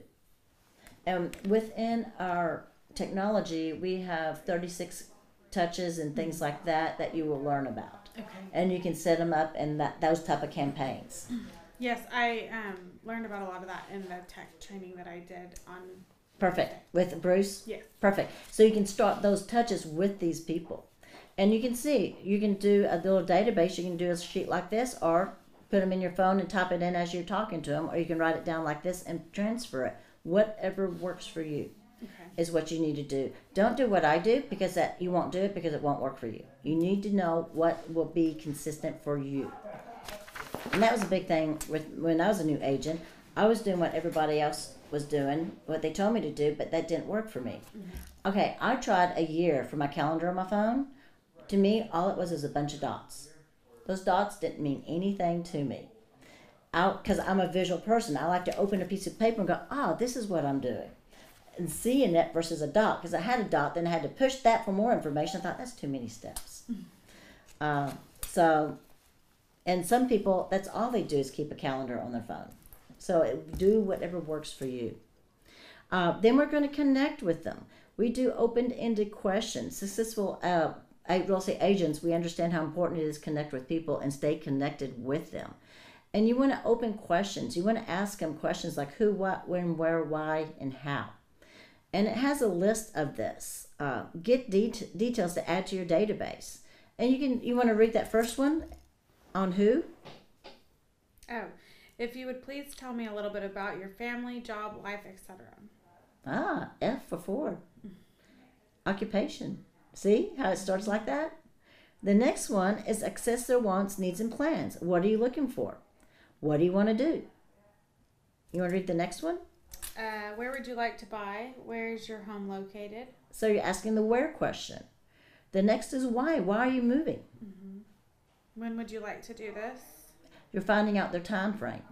And within our technology, we have 36 touches and things like that you will learn about. Okay. And you can set them up in those type of campaigns. Yes, I learned about a lot of that in the tech training that I did on. Perfect. With Bruce? Yes. Perfect. So you can start those touches with these people. And you can see, you can do a little database. You can do a sheet like this, or put them in your phone and type it in as you're talking to them, or you can write it down like this and transfer it. Whatever works for you is what you need to do. Don't do what I do, because you won't do it because it won't work for you. You need to know what will be consistent for you. And that was a big thing when I was a new agent. I was doing what everybody else was doing, what they told me to do, but that didn't work for me. Okay, I tried a year for my calendar on my phone. To me, all it was a bunch of dots. Those dots didn't mean anything to me. Because I'm a visual person, I like to open a piece of paper and go, oh, this is what I'm doing. And seeing it versus a dot. Because I had a dot, then I had to push that for more information. I thought, that's too many steps. And some people, that's all they do is keep a calendar on their phone. So do whatever works for you. Then we're going to connect with them. We do open-ended questions. Successful real estate agents, we understand how important it is to connect with people and stay connected with them. And you want to open questions. You want to ask them questions like who, what, when, where, why, and how. And it has a list of this. Get details to add to your database. And you want to read that first one on who? Oh, if you would please tell me a little bit about your family, job, life, etc. F for Ford. Occupation. See how it starts like that? The next one is access their wants, needs, and plans. What are you looking for? What do you want to do? You want to read the next one? Where would you like to buy? Where is your home located? So you're asking the where question. The next is why. Why are you moving? When would you like to do this? You're finding out their time frame.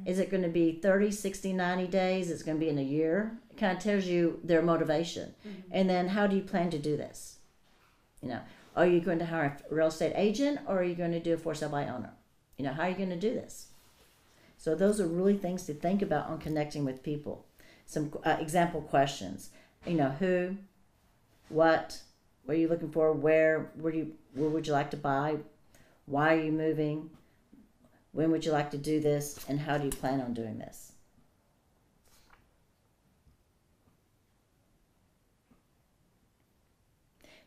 Is it going to be 30, 60, 90 days? Is it going to be in a year? It kind of tells you their motivation. And then how do you plan to do this? Are you going to hire a real estate agent, or are you going to do a for sale by owner? How are you going to do this? So those are really things to think about on connecting with people. Some example questions. Who, what are you looking for? Where would you like to buy? Why are you moving? When would you like to do this? And how do you plan on doing this?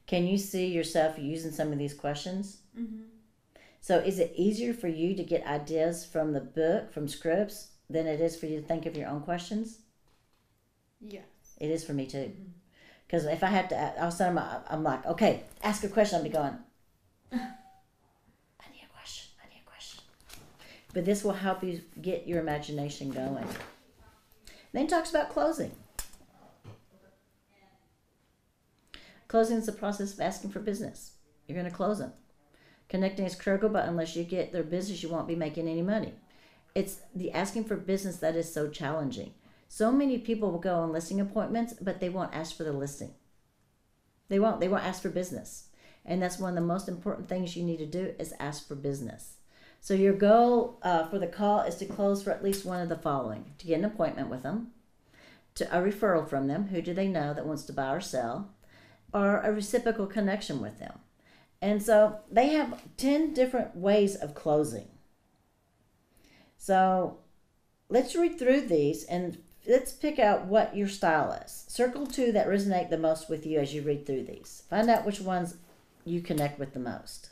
Can you see yourself using some of these questions? So is it easier for you to get ideas from the book, from scripts, than it is for you to think of your own questions? Yes. It is for me too. Because if I had to, all of a sudden I'm like, okay, ask a question. I'll be going, I need a question. But this will help you get your imagination going. Then it talks about closing. Closing is the process of asking for business. You're going to close them. Connecting is critical, but unless you get their business, you won't be making any money. It's the asking for business that is so challenging. So many people will go on listing appointments, but they won't ask for the listing. They won't ask for business. And that's one of the most important things you need to do is ask for business. So your goal for the call is to close for at least one of the following. To get an appointment with them, to a referral from them, who do they know that wants to buy or sell, or a reciprocal connection with them. And so they have 10 different ways of closing. So let's read through these and let's pick out what your style is. Circle 2 that resonate the most with you as you read through these. Find out which ones you connect with the most.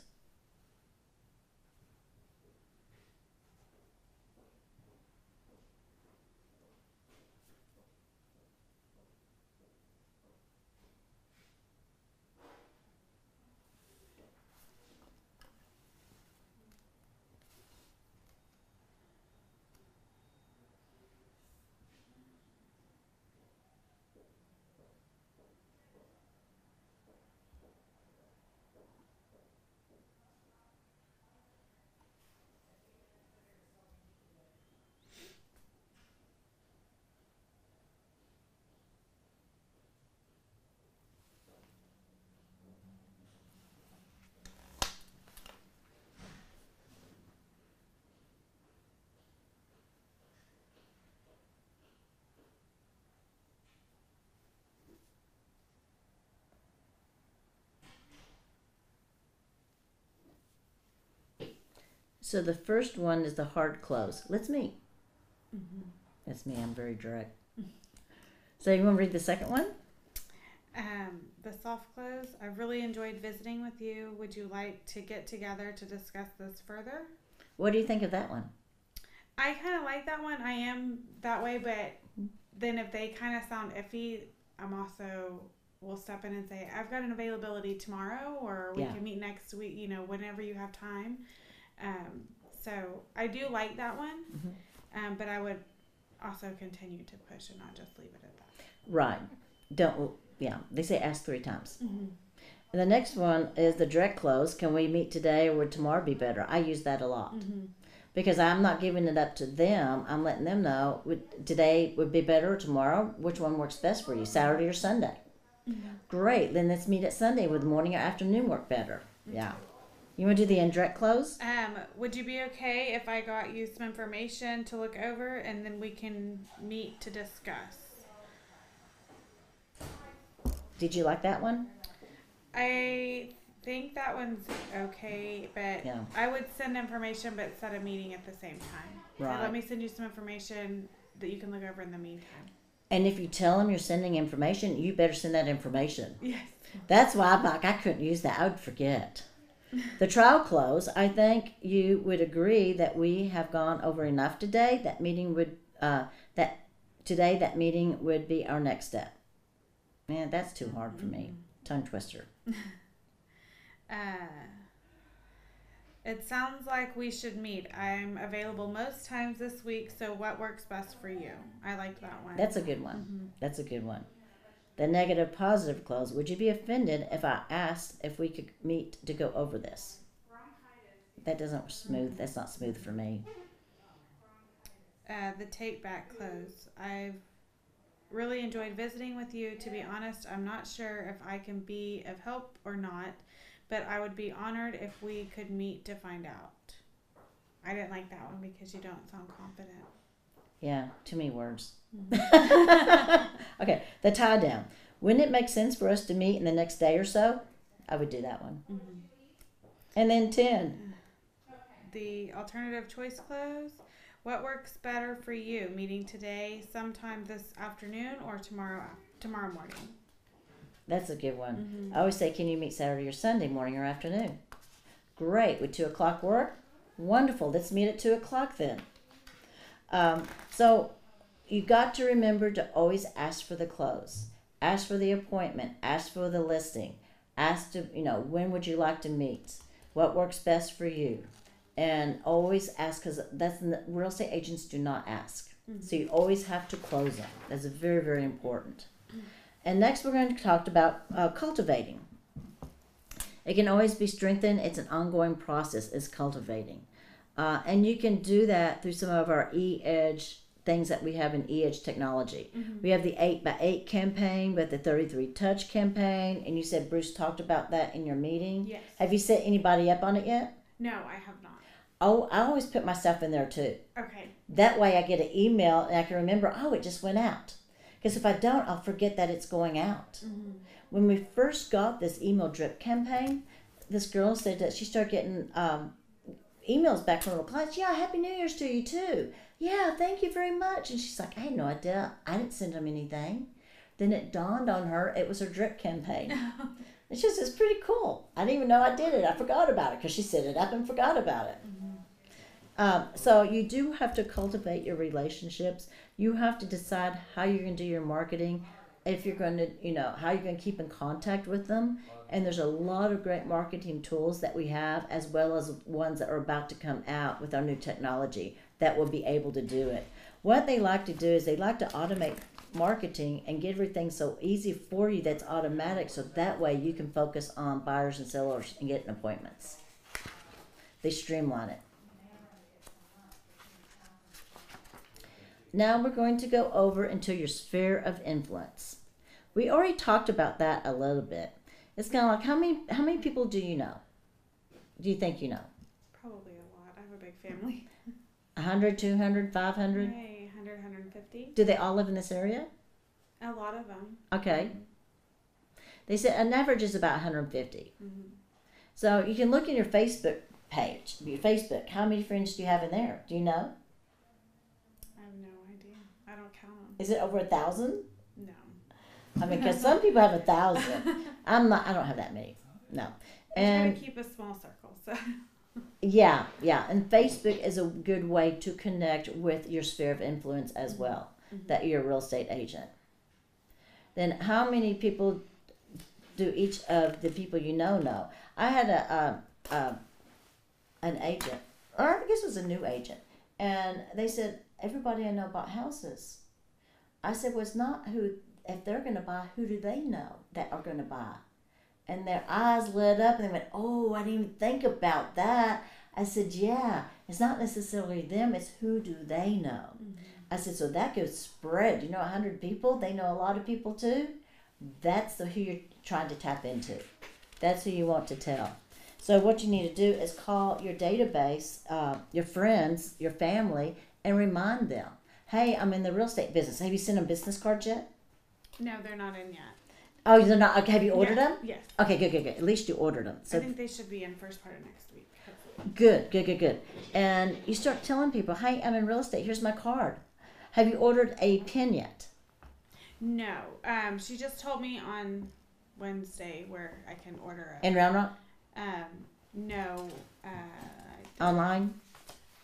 So the first one is the hard close. Let's meet. That's me. I'm very direct. So you want to read the second one? The soft close. I've really enjoyed visiting with you. Would you like to get together to discuss this further? What do you think of that one? I kind of like that one. I am that way, but then if they kind of sound iffy, I'm also will step in and say, I've got an availability tomorrow, or we can meet next week, whenever you have time. So I do like that one, but I would also continue to push and not just leave it at that. Right. They say ask 3 times. And the next one is the direct close. Can we meet today, or would tomorrow be better? I use that a lot. Because I'm not giving it up to them. I'm letting them know today would be better, or tomorrow. Which one works best for you, Saturday or Sunday? Great. Then let's meet at Sunday. Would morning or afternoon work better? Yeah. You want to do the indirect close? Would you be okay if I got you some information to look over, and then we can meet to discuss? Did you like that one? I think that one's okay, but I would send information but set a meeting at the same time. Right. So let me send you some information that you can look over in the meantime. And if you tell them you're sending information, you better send that information. Yes. That's why I'm like, I couldn't use that. I would forget. The trial close, I think you would agree that we have gone over enough today. That meeting would that meeting would be our next step. Man, that's too hard for me. Tongue twister. It sounds like we should meet. I'm available most times this week, so what works best for you? I liked that one. That's a good one. That's a good one. The negative positive close. Would you be offended if I asked if we could meet to go over this? That doesn't smooth. That's not smooth for me. The take back close. I've really enjoyed visiting with you. To be honest, I'm not sure if I can be of help or not, but I would be honored if we could meet to find out. I didn't like that one because you don't sound confident. Yeah, too many words. Okay, the tie down. Wouldn't it make sense for us to meet in the next day or so? I would do that one. And then 10. The alternative choice close. What works better for you? Meeting today, sometime this afternoon, or tomorrow morning? That's a good one. I always say, can you meet Saturday or Sunday morning or afternoon? Great. Would 2 o'clock work? Wonderful. Let's meet at 2 o'clock then. So you got to remember to always ask for the close. Ask for the appointment. Ask for the listing. Ask to, when would you like to meet? What works best for you? And always ask, because real estate agents do not ask. So you always have to close them. That's very, very important. And next we're going to talk about cultivating. It can always be strengthened. It's an ongoing process, is cultivating. And you can do that through some of our E-Edge things that we have in E-Edge technology. We have the 8x8 campaign, with the 33 touch campaign. And you said Bruce talked about that in your meeting. Yes. Have you set anybody up on it yet? No, I have not. Oh, I always put myself in there too. Okay. That way I get an email and I can remember, it just went out. Because if I don't, I'll forget that it's going out. When we first got this email drip campaign, this girl said that she started getting emails back from her clients. Yeah, Happy New Year's to you too. Yeah, thank you very much. And she's like, I had no idea. I didn't send them anything. Then it dawned on her it was her drip campaign. It's pretty cool. I didn't even know I did it. I forgot about it because she set it up and forgot about it. So you do have to cultivate your relationships. You have to decide how you're going to do your marketing, if you're going to, how you're going to keep in contact with them. And there's a lot of great marketing tools that we have, as well as ones that are about to come out with our new technology that will be able to do it. What they like to do is they like to automate marketing and get everything so easy for you that's automatic, so that way you can focus on buyers and sellers and getting appointments. They streamline it. Now we're going to go over into your sphere of influence. We already talked about that a little bit. It's kind of like, how many people do you know? Do you think you know? Probably a lot. I have a big family. 100, 200, 500? Hey, 100, 150. Do they all live in this area? A lot of them. Okay. They said an average is about 150. So you can look in your Facebook page, your Facebook, how many friends do you have in there? Do you know? I have no idea. I don't count them. Is it over 1,000? No. I mean, because some people have 1,000. I don't have that many. No. I try to keep a small circle. So. Yeah. And Facebook is a good way to connect with your sphere of influence as well, that you're a real estate agent. Then how many people do each of the people you know? I had an agent, or I guess it was a new agent, and they said, everybody I know bought houses. I said, well, it's not who, if they're going to buy, who do they know that are going to buy? And their eyes lit up and they went, oh, I didn't even think about that. I said, yeah, it's not necessarily them, it's who do they know. I said, so that could spread. 100 people, they know a lot of people too. That's who you're trying to tap into. That's who you want to tell. So what you need to do is call your database, your friends, your family, and remind them, hey, I'm in the real estate business. Have you sent them business cards yet? No, they're not in yet. Oh, they're not? Okay, have you ordered them? Yes. Okay, good. At least you ordered them. So I think they should be in first part of next week. Hopefully. Good. And you start telling people, hey, I'm in real estate. Here's my card. Have you ordered a pen yet? No. She just told me on Wednesday where I can order it. In Round Rock? No. Online?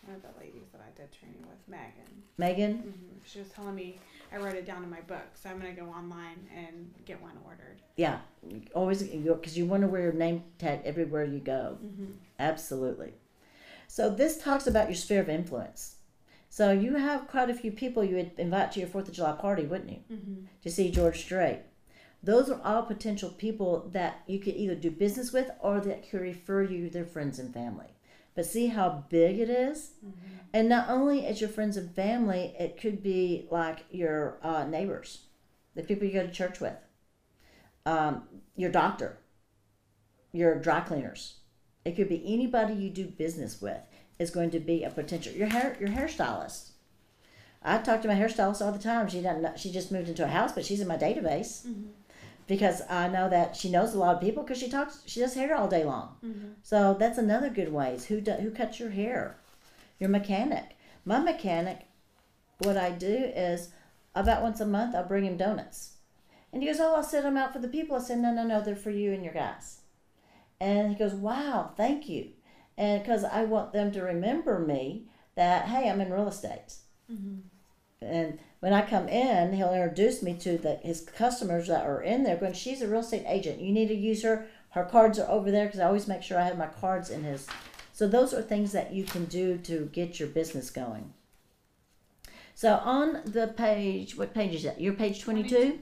One of the ladies that I did training with, Megan? Mm-hmm. She was telling me, I wrote it down in my book, so I'm going to go online and get one ordered. Yeah. Always, because you want to wear your name tag everywhere you go. Absolutely. So this talks about your sphere of influence. So you have quite a few people you would invite to your 4th of July party, wouldn't you? To see George Strait. Those are all potential people that you could either do business with or that could refer you their friends and family. But see how big it is? And not only as your friends and family, it could be like your neighbors, the people you go to church with, your doctor, your dry cleaners. It could be anybody you do business with is going to be a potential. Your hairstylist. I talk to my hairstylist all the time. She doesn't know, she just moved into a house, but she's in my database because I know that she knows a lot of people because she does hair all day long. So that's another good way is who cuts your hair. Your mechanic. My mechanic, what I do is about once a month I'll bring him donuts. And he goes, oh, I'll set them out for the people. I said, no, they're for you and your guys. And he goes, wow, thank you. And because I want them to remember me that, hey, I'm in real estate. And when I come in, he'll introduce me to his customers that are in there going, she's a real estate agent. You need to use her. Her cards are over there because I always make sure I have my cards in his. So those are things that you can do to get your business going. So on the page, what page is that? Your page 22?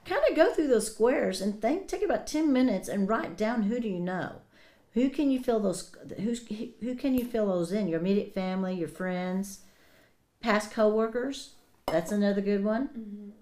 Kind of go through those squares and take about 10 minutes and write down who do you know. Who can you fill those? Who can you fill those in? Your immediate family, your friends, past coworkers. That's another good one.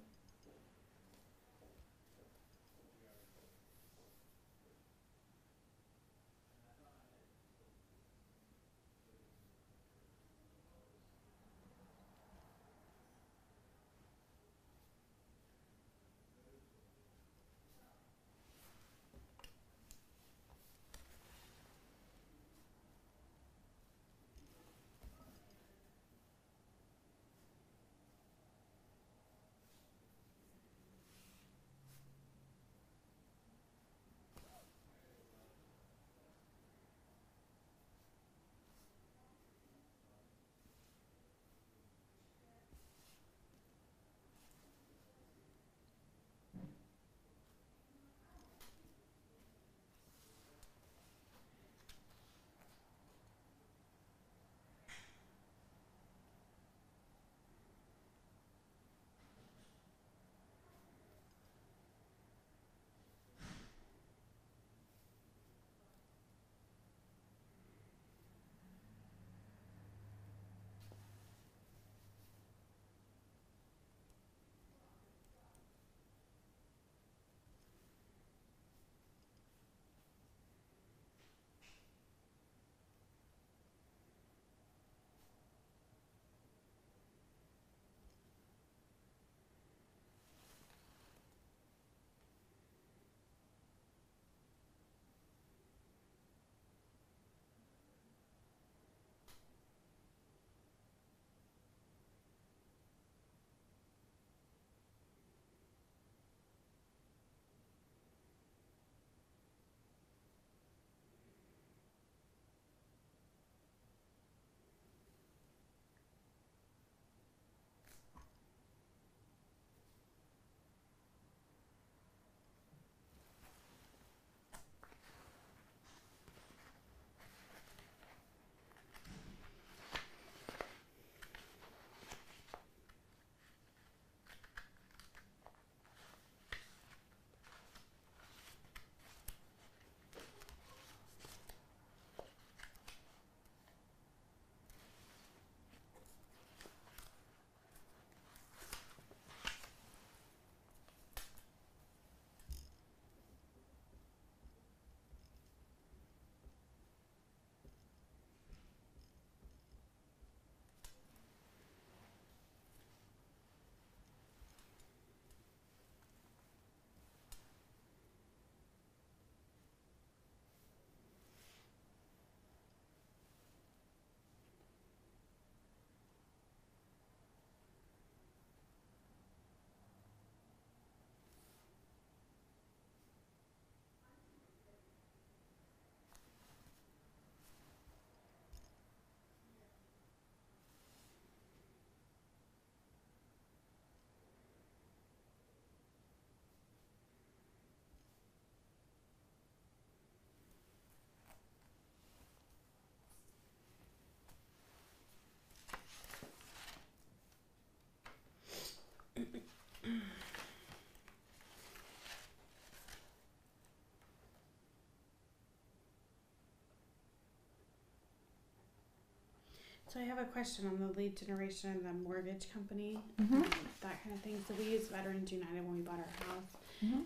So I have a question on the lead generation and the mortgage company, Mhm. that kind of thing. So we used Veterans United when we bought our house Mhm.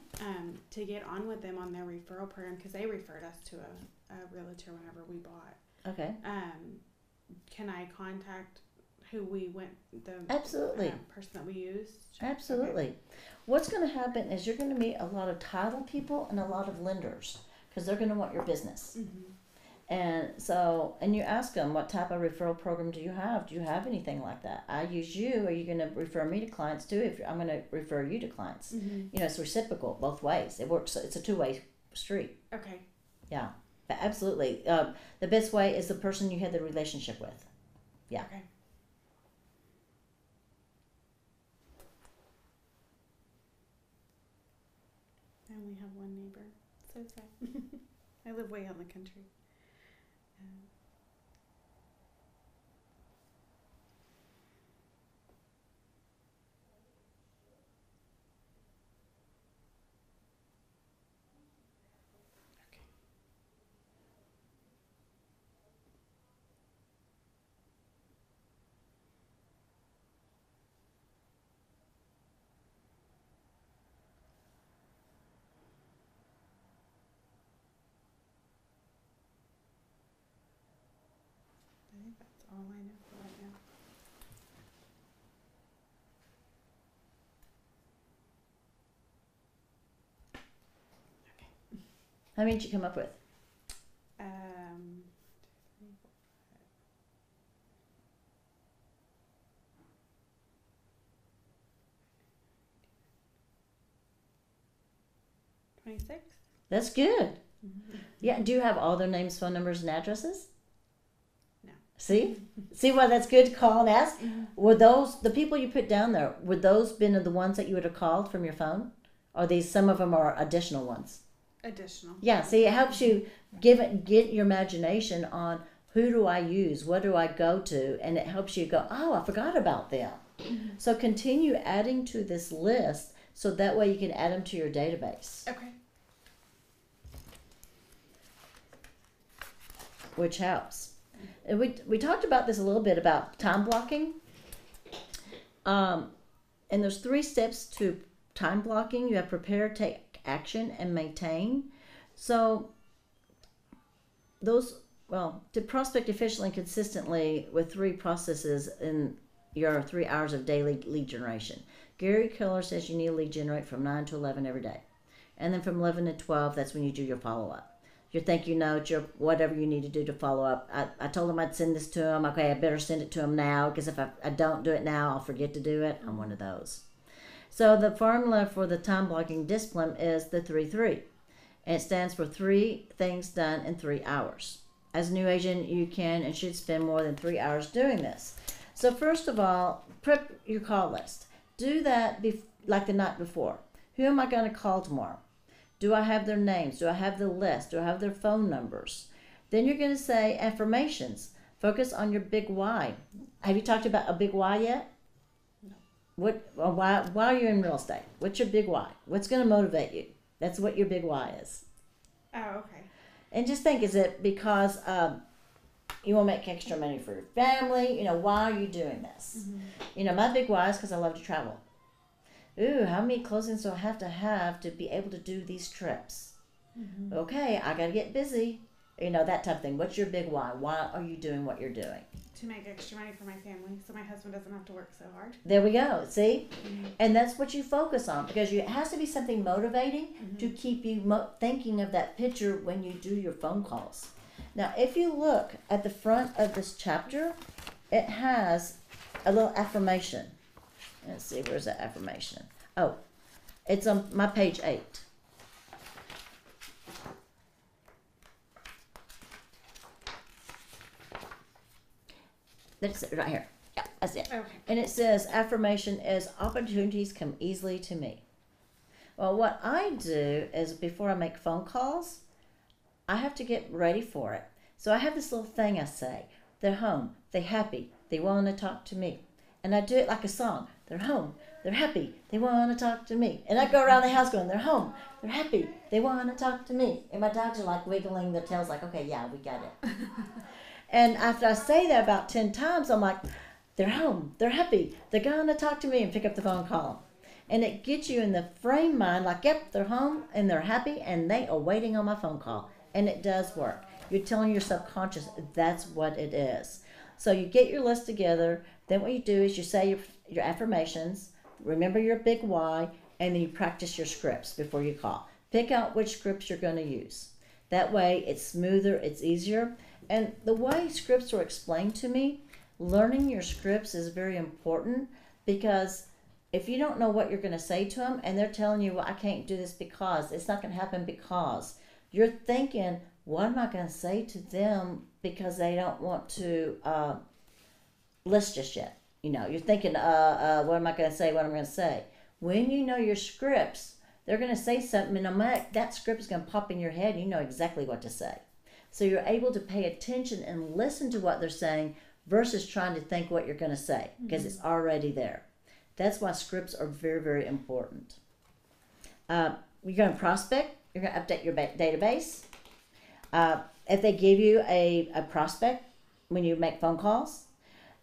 to get on with them on their referral program because they referred us to a realtor whenever we bought. Okay. Can I contact who we went, the Absolutely. person that we used? Absolutely. Okay. What's going to happen is you're going to meet a lot of title people and a lot of lenders because they're going to want your business. Mm-hmm. And so, and you ask them, what type of referral program do you have? Do you have anything like that? I use you. Are you going to refer me to clients too? If I'm going to refer you to clients, Mm-hmm. you know, it's reciprocal both ways. It works. It's a two-way street. Okay. Yeah, but absolutely. The best way is the person you had the relationship with. Yeah. Okay. I only have one neighbor. So sad. I live way out in the country. I think that's all I know for right now. How many did you come up with? 2, 3, 4, 26. That's good. Mm-hmm. Yeah. Do you have all their names, phone numbers, and addresses? No. See? See why that's good to call and ask? Mm-hmm. Were those, the people you put down there, would those been the ones that you would have called from your phone? Or these, some of them are additional ones? Additional. Yeah, see, it helps you get your imagination on who do I use, what do I go to, and it helps you go, oh, I forgot about them. Mm-hmm. So continue adding to this list so that way you can add them to your database, Okay. which helps. And we talked about this a little bit about time blocking. And there's 3 steps to time blocking. You have prepare, take action, and maintain. So those, well, to prospect efficiently and consistently with 3 processes in your 3 hours of daily lead generation. Gary Keller says you need to lead generate from 9 to 11 every day. And then from 11 to 12, that's when you do your follow-up. Your thank you note, your whatever you need to do to follow up. I told him I'd send this to him. Okay, I better send it to him now because if I don't do it now, I'll forget to do it. I'm one of those. So the formula for the time blocking discipline is the 3-3. And it stands for 3 things done in 3 hours. As a new agent, you can and should spend more than 3 hours doing this. So first of all, prep your call list. Do that like the night before. Who am I going to call tomorrow? Do I have their names? Do I have the list? Do I have their phone numbers? Then you're going to say affirmations. Focus on your big why. Have you talked about a big why yet? No. Why are you in real estate? What's your big why? What's going to motivate you? That's what your big why is. Oh, okay. And just think, is it because you want to make extra money for your family? You know, why are you doing this? Mm-hmm. You know, my big why is because I love to travel. Ooh, how many closings do I have to be able to do these trips? Mm-hmm. Okay, I got to get busy. You know, that type of thing. What's your big why? Why are you doing what you're doing? To make extra money for my family so my husband doesn't have to work so hard. There we go. See? Mm-hmm. And that's what you focus on because it has to be something motivating to keep you thinking of that picture when you do your phone calls. Now, if you look at the front of this chapter, it has a little affirmation. Let's see, where's that affirmation? Oh, it's on my page 8. That's it right here. Yeah, that's it. Okay. And it says, affirmation is opportunities come easily to me. Well, what I do is before I make phone calls, I have to get ready for it. So I have this little thing I say. They're home. They're happy. They want to talk to me. And I do it like a song. They're home. They're happy. They want to talk to me. And I go around the house going, they're home. They're happy. They want to talk to me. And my dogs are like wiggling their tails like, okay, yeah, we got it. And after I say that about 10 times, I'm like, they're home, they're happy, they're going to talk to me, and pick up the phone and call them. And it gets you in the frame mind like, yep, they're home and they're happy and they are waiting on my phone call. And it does work. You're telling your subconscious that's what it is. So you get your list together. Then what you do is you say your affirmations, remember your big why, and then you practice your scripts before you call. Pick out which scripts you're going to use. That way it's smoother, it's easier. And the way scripts were explained to me, learning your scripts is very important, because if you don't know what you're going to say to them and they're telling you, well, I can't do this because, it's not going to happen because, you're thinking, what am I going to say to them because they don't want to list just yet? You know, you're thinking, what am I going to say, what am I going to say? When you know your scripts, they're going to say something, and that script is going to pop in your head and you know exactly what to say. So you're able to pay attention and listen to what they're saying versus trying to think what you're going to say, because it's already there. That's why scripts are very, very important. You're going to prospect. You're going to update your database. If they give you a prospect when you make phone calls,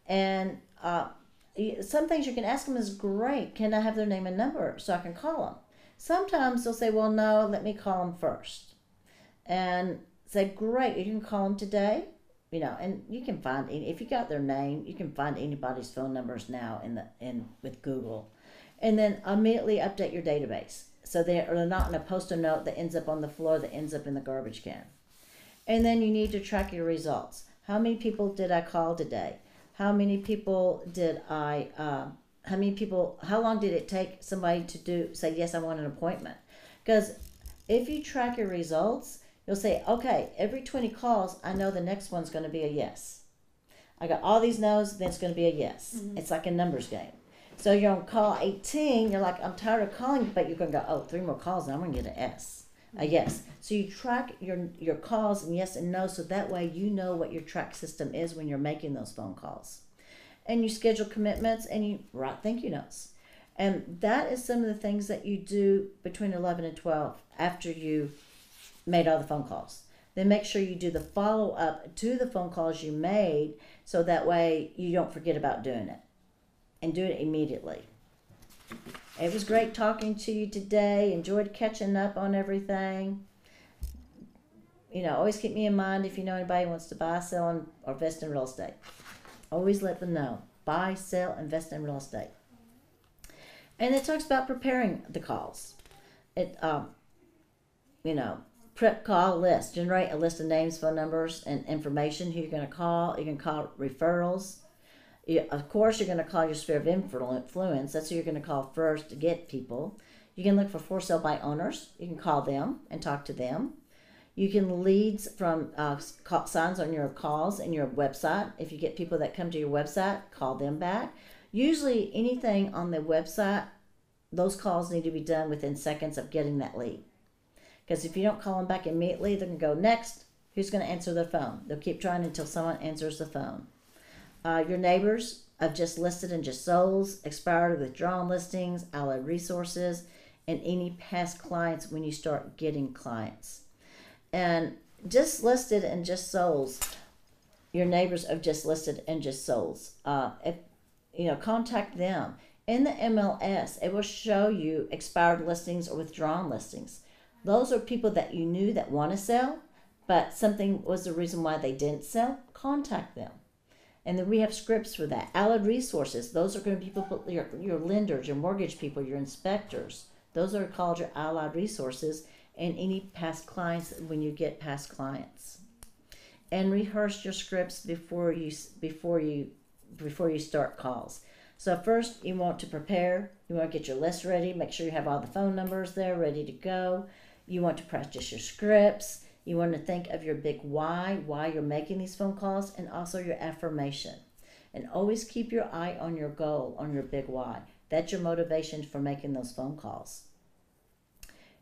and some things you can ask them is, great, can I have their name and number so I can call them? Sometimes they'll say, well, no, let me call them first. And say, great, you can call them today. You know, and you can find, if you got their name, you can find anybody's phone numbers now with Google, and then immediately update your database so they're not in a post-it note that ends up on the floor, that ends up in the garbage can. And then you need to track your results. How many people did I call today? How long did it take somebody to say, yes, I want an appointment? Because if you track your results, you'll say, okay, every 20 calls, I know the next one's going to be a yes. I got all these no's, then it's going to be a yes. Mm-hmm. It's like a numbers game. So you're on call 18, you're like, I'm tired of calling, but you're going to go, oh, 3 more calls, and I'm going to get an S, a yes. So you track your calls and yes and no, so that way you know what your track system is when you're making those phone calls. And you schedule commitments and you write thank you notes. And that is some of the things that you do between 11 and 12 after you made all the phone calls. Then make sure you do the follow-up to the phone calls you made, so that way you don't forget about doing it. And do it immediately. It was great talking to you today. Enjoyed catching up on everything. You know, always keep me in mind if you know anybody who wants to buy, sell, or invest in real estate. Always let them know. Buy, sell, invest in real estate. And it talks about preparing the calls. Prep call list. Generate a list of names, phone numbers, and information who you're going to call. You can call referrals. Of course, you're going to call your sphere of influence. That's who you're going to call first to get people. You can look for sale by owners. You can call them and talk to them. You can leads from signs on your calls and your website. If you get people that come to your website, call them back. Usually anything on the website, those calls need to be done within seconds of getting that lead. Because if you don't call them back immediately, they're going to go, next, who's going to answer their phone? They'll keep trying until someone answers the phone. Your neighbors of just listed and just sold, expired or withdrawn listings, allied resources, and any past clients when you start getting clients. And just listed and just sold, your neighbors of just listed and just sold. Contact them. In the MLS, it will show you expired listings or withdrawn listings. Those are people that you knew that want to sell, but something was the reason why they didn't sell. Contact them. And then we have scripts for that. Allied resources, those are going to be people, your lenders, your mortgage people, your inspectors. Those are called your allied resources, and any past clients when you get past clients. And rehearse your scripts before you start calls. So first you want to prepare. You want to get your list ready. Make sure you have all the phone numbers there ready to go. You want to practice your scripts. You want to think of your big why you're making these phone calls, and also your affirmation. And always keep your eye on your goal, on your big why. That's your motivation for making those phone calls.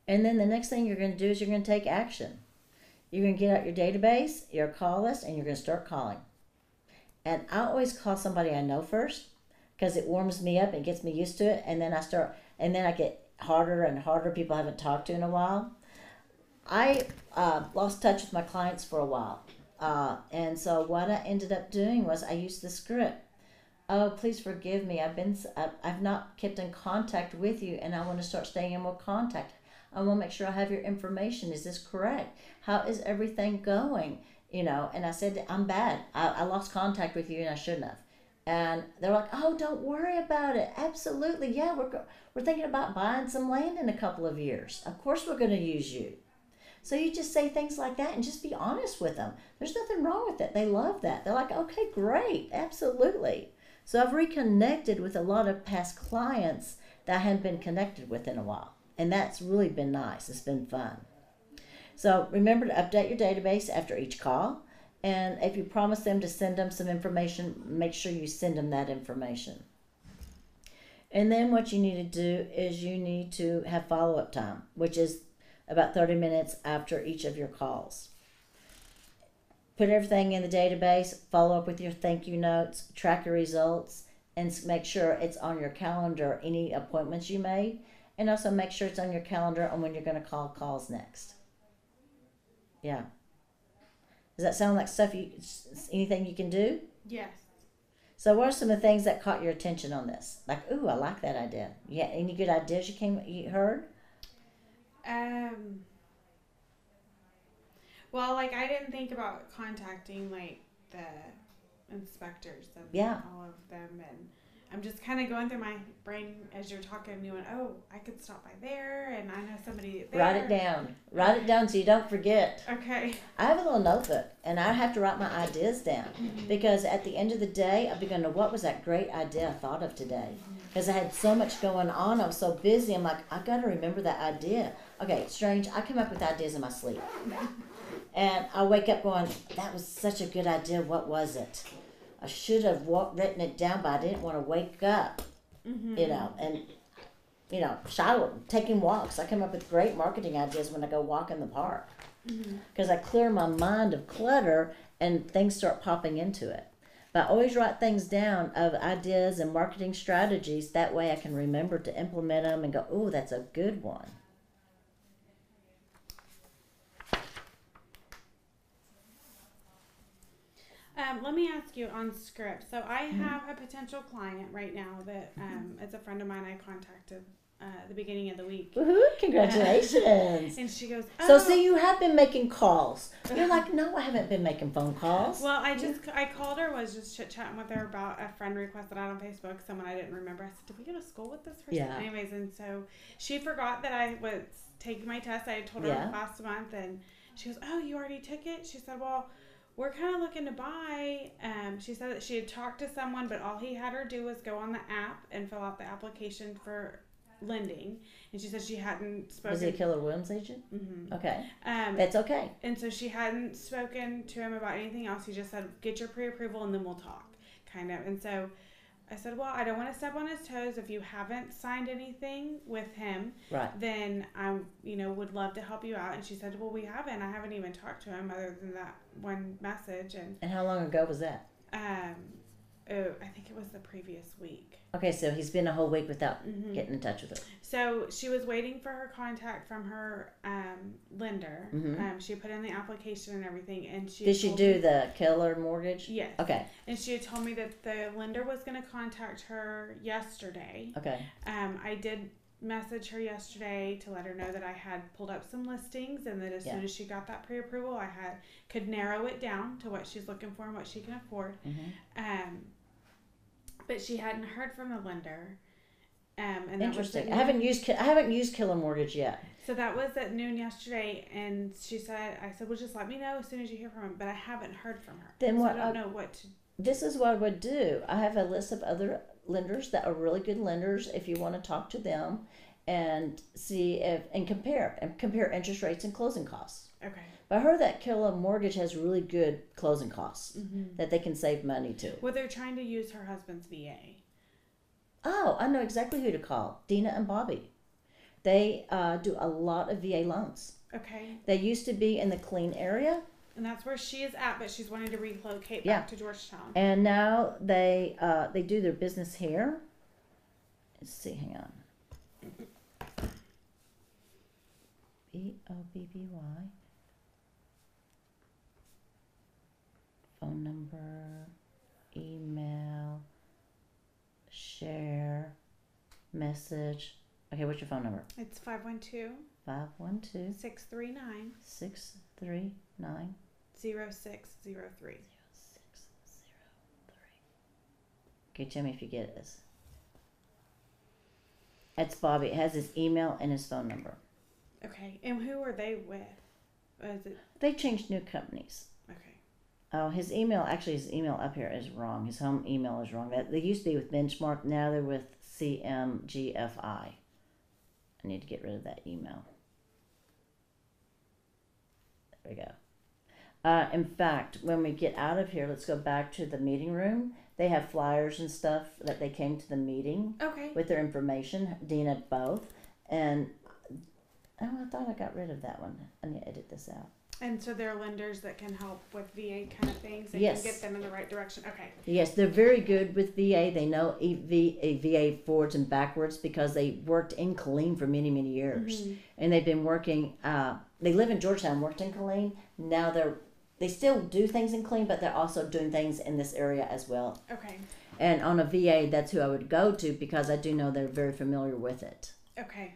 And then the next thing you're going to do is you're going to take action. You're going to get out your database, your call list, and you're going to start calling. And I always call somebody I know first, because it warms me up and gets me used to it. And then I get harder and harder people I haven't talked to in a while. I lost touch with my clients for a while. And so what I ended up doing was I used the script. Oh, please forgive me. I've not kept in contact with you, and I want to start staying in more contact. I want to make sure I have your information. Is this correct? How is everything going? And I said, I'm bad. I lost contact with you, and I shouldn't have. And they're like, oh, don't worry about it. Absolutely. Yeah, we're thinking about buying some land in a couple of years. Of course we're going to use you. So you just say things like that and just be honest with them. There's nothing wrong with it. They love that. They're like, okay, great. Absolutely. So I've reconnected with a lot of past clients that I hadn't been connected with in a while. And that's really been nice. It's been fun. So remember to update your database after each call. And if you promise them to send them some information, make sure you send them that information. And then what you need to do is you need to have follow-up time, which is about 30 minutes after each of your calls. Put everything in the database, follow up with your thank you notes, track your results, and make sure it's on your calendar, any appointments you made, and also make sure it's on your calendar on when you're going to call calls next. Yeah. Does that sound like anything you can do? Yes. So what are some of the things that caught your attention on this? Like, ooh, I like that idea. Yeah, any good ideas you heard? Well, like, I didn't think about contacting, like, the inspectors and all of them, and I'm just kind of going through my brain as you're talking, and you went, oh, I could stop by there, and I know somebody there. Write it down so you don't forget. Okay. I have a little notebook, and I have to write my ideas down, because at the end of the day, I'll be going to, what was that great idea I thought of today? Because I had so much going on, I was so busy, I'm like, I got to remember that idea. Okay, strange, I come up with ideas in my sleep. And I wake up going, that was such a good idea. What was it? I should have written it down, but I didn't want to wake up, and, shower, taking walks. I come up with great marketing ideas when I go walk in the park. Because I clear my mind of clutter and things start popping into it. But I always write things down of ideas and marketing strategies. That way I can remember to implement them and go, oh, that's a good one. Let me ask you on script. So I have a potential client right now that it's a friend of mine I contacted at the beginning of the week. Woohoo! Congratulations! And she goes, oh. So see, you have been making calls. You're like, no, I haven't been making phone calls. Well, I called her, was just chit-chatting with her about a friend request that I had on Facebook, someone I didn't remember. I said, did we go to school with this person? Yeah. Anyways, and so she forgot that I was taking my test. I had told her last month, and she goes, oh, you already took it? She said, well, we're kind of looking to buy. She said that she had talked to someone, but all he had her do was go on the app and fill out the application for lending. And she said she hadn't spoken. Was he a Keller Williams agent? Mm-hmm. Okay. That's okay. And so she hadn't spoken to him about anything else. He just said, get your pre-approval and then we'll talk, kind of. And so I said, well, I don't want to step on his toes. If you haven't signed anything with him, then I, would love to help you out. And she said, well, we haven't. I haven't even talked to him other than that one message. And how long ago was that? I think it was the previous week. Okay, so he's been a whole week without getting in touch with her. So she was waiting for her contact from her lender. She put in the application and everything, and did she do the Keller mortgage? Yes. Okay. And she had told me that the lender was going to contact her yesterday. Okay. I did message her yesterday to let her know that I had pulled up some listings, and that as soon as she got that pre-approval, I could narrow it down to what she's looking for and what she can afford. But she hadn't heard from the lender. And interesting. I haven't used Keller Mortgage yet. So that was at noon yesterday, and I said, well, just let me know as soon as you hear from him. But I haven't heard from her. Then what? So I don't know what to. This is what I would do. I have a list of other lenders that are really good lenders. If you want to talk to them, and see compare interest rates and closing costs. Okay. But I heard that Keller Mortgage has really good closing costs that they can save money to. Well, they're trying to use her husband's VA. Oh, I know exactly who to call. Dina and Bobby. They do a lot of VA loans. Okay. They used to be in the Killeen area. And that's where she is at, but she's wanting to relocate back to Georgetown. And now they do their business here. Let's see, hang on. BOBBY. phone number, email, share, message. Okay, what's your phone number? It's 512 512 639 639 0603. 0603. Okay, tell me if you get this. That's Bobby. It has his email and his phone number. Okay, and who are they with? Is it They changed new companies. okay? Oh, his email up here is wrong. His home email is wrong. They used to be with Benchmark. Now they're with CMGFI. I need to get rid of that email. There we go. In fact, when we get out of here, let's go back to the meeting room. They have flyers and stuff that they came to the meeting Okay. with their information. Dina both. And I thought I got rid of that one. I need to edit this out. And so there are lenders that can help with VA kind of things. They Yes. can get them in the right direction. Okay. Yes, they're very good with VA. They know VA forwards and backwards because they worked in Killeen for many, many years. Mhm. And they've been working, they live in Georgetown, worked in Killeen. Now they still do things in Killeen, but they're also doing things in this area as well. Okay. And on a VA, that's who I would go to because I do know they're very familiar with it. Okay.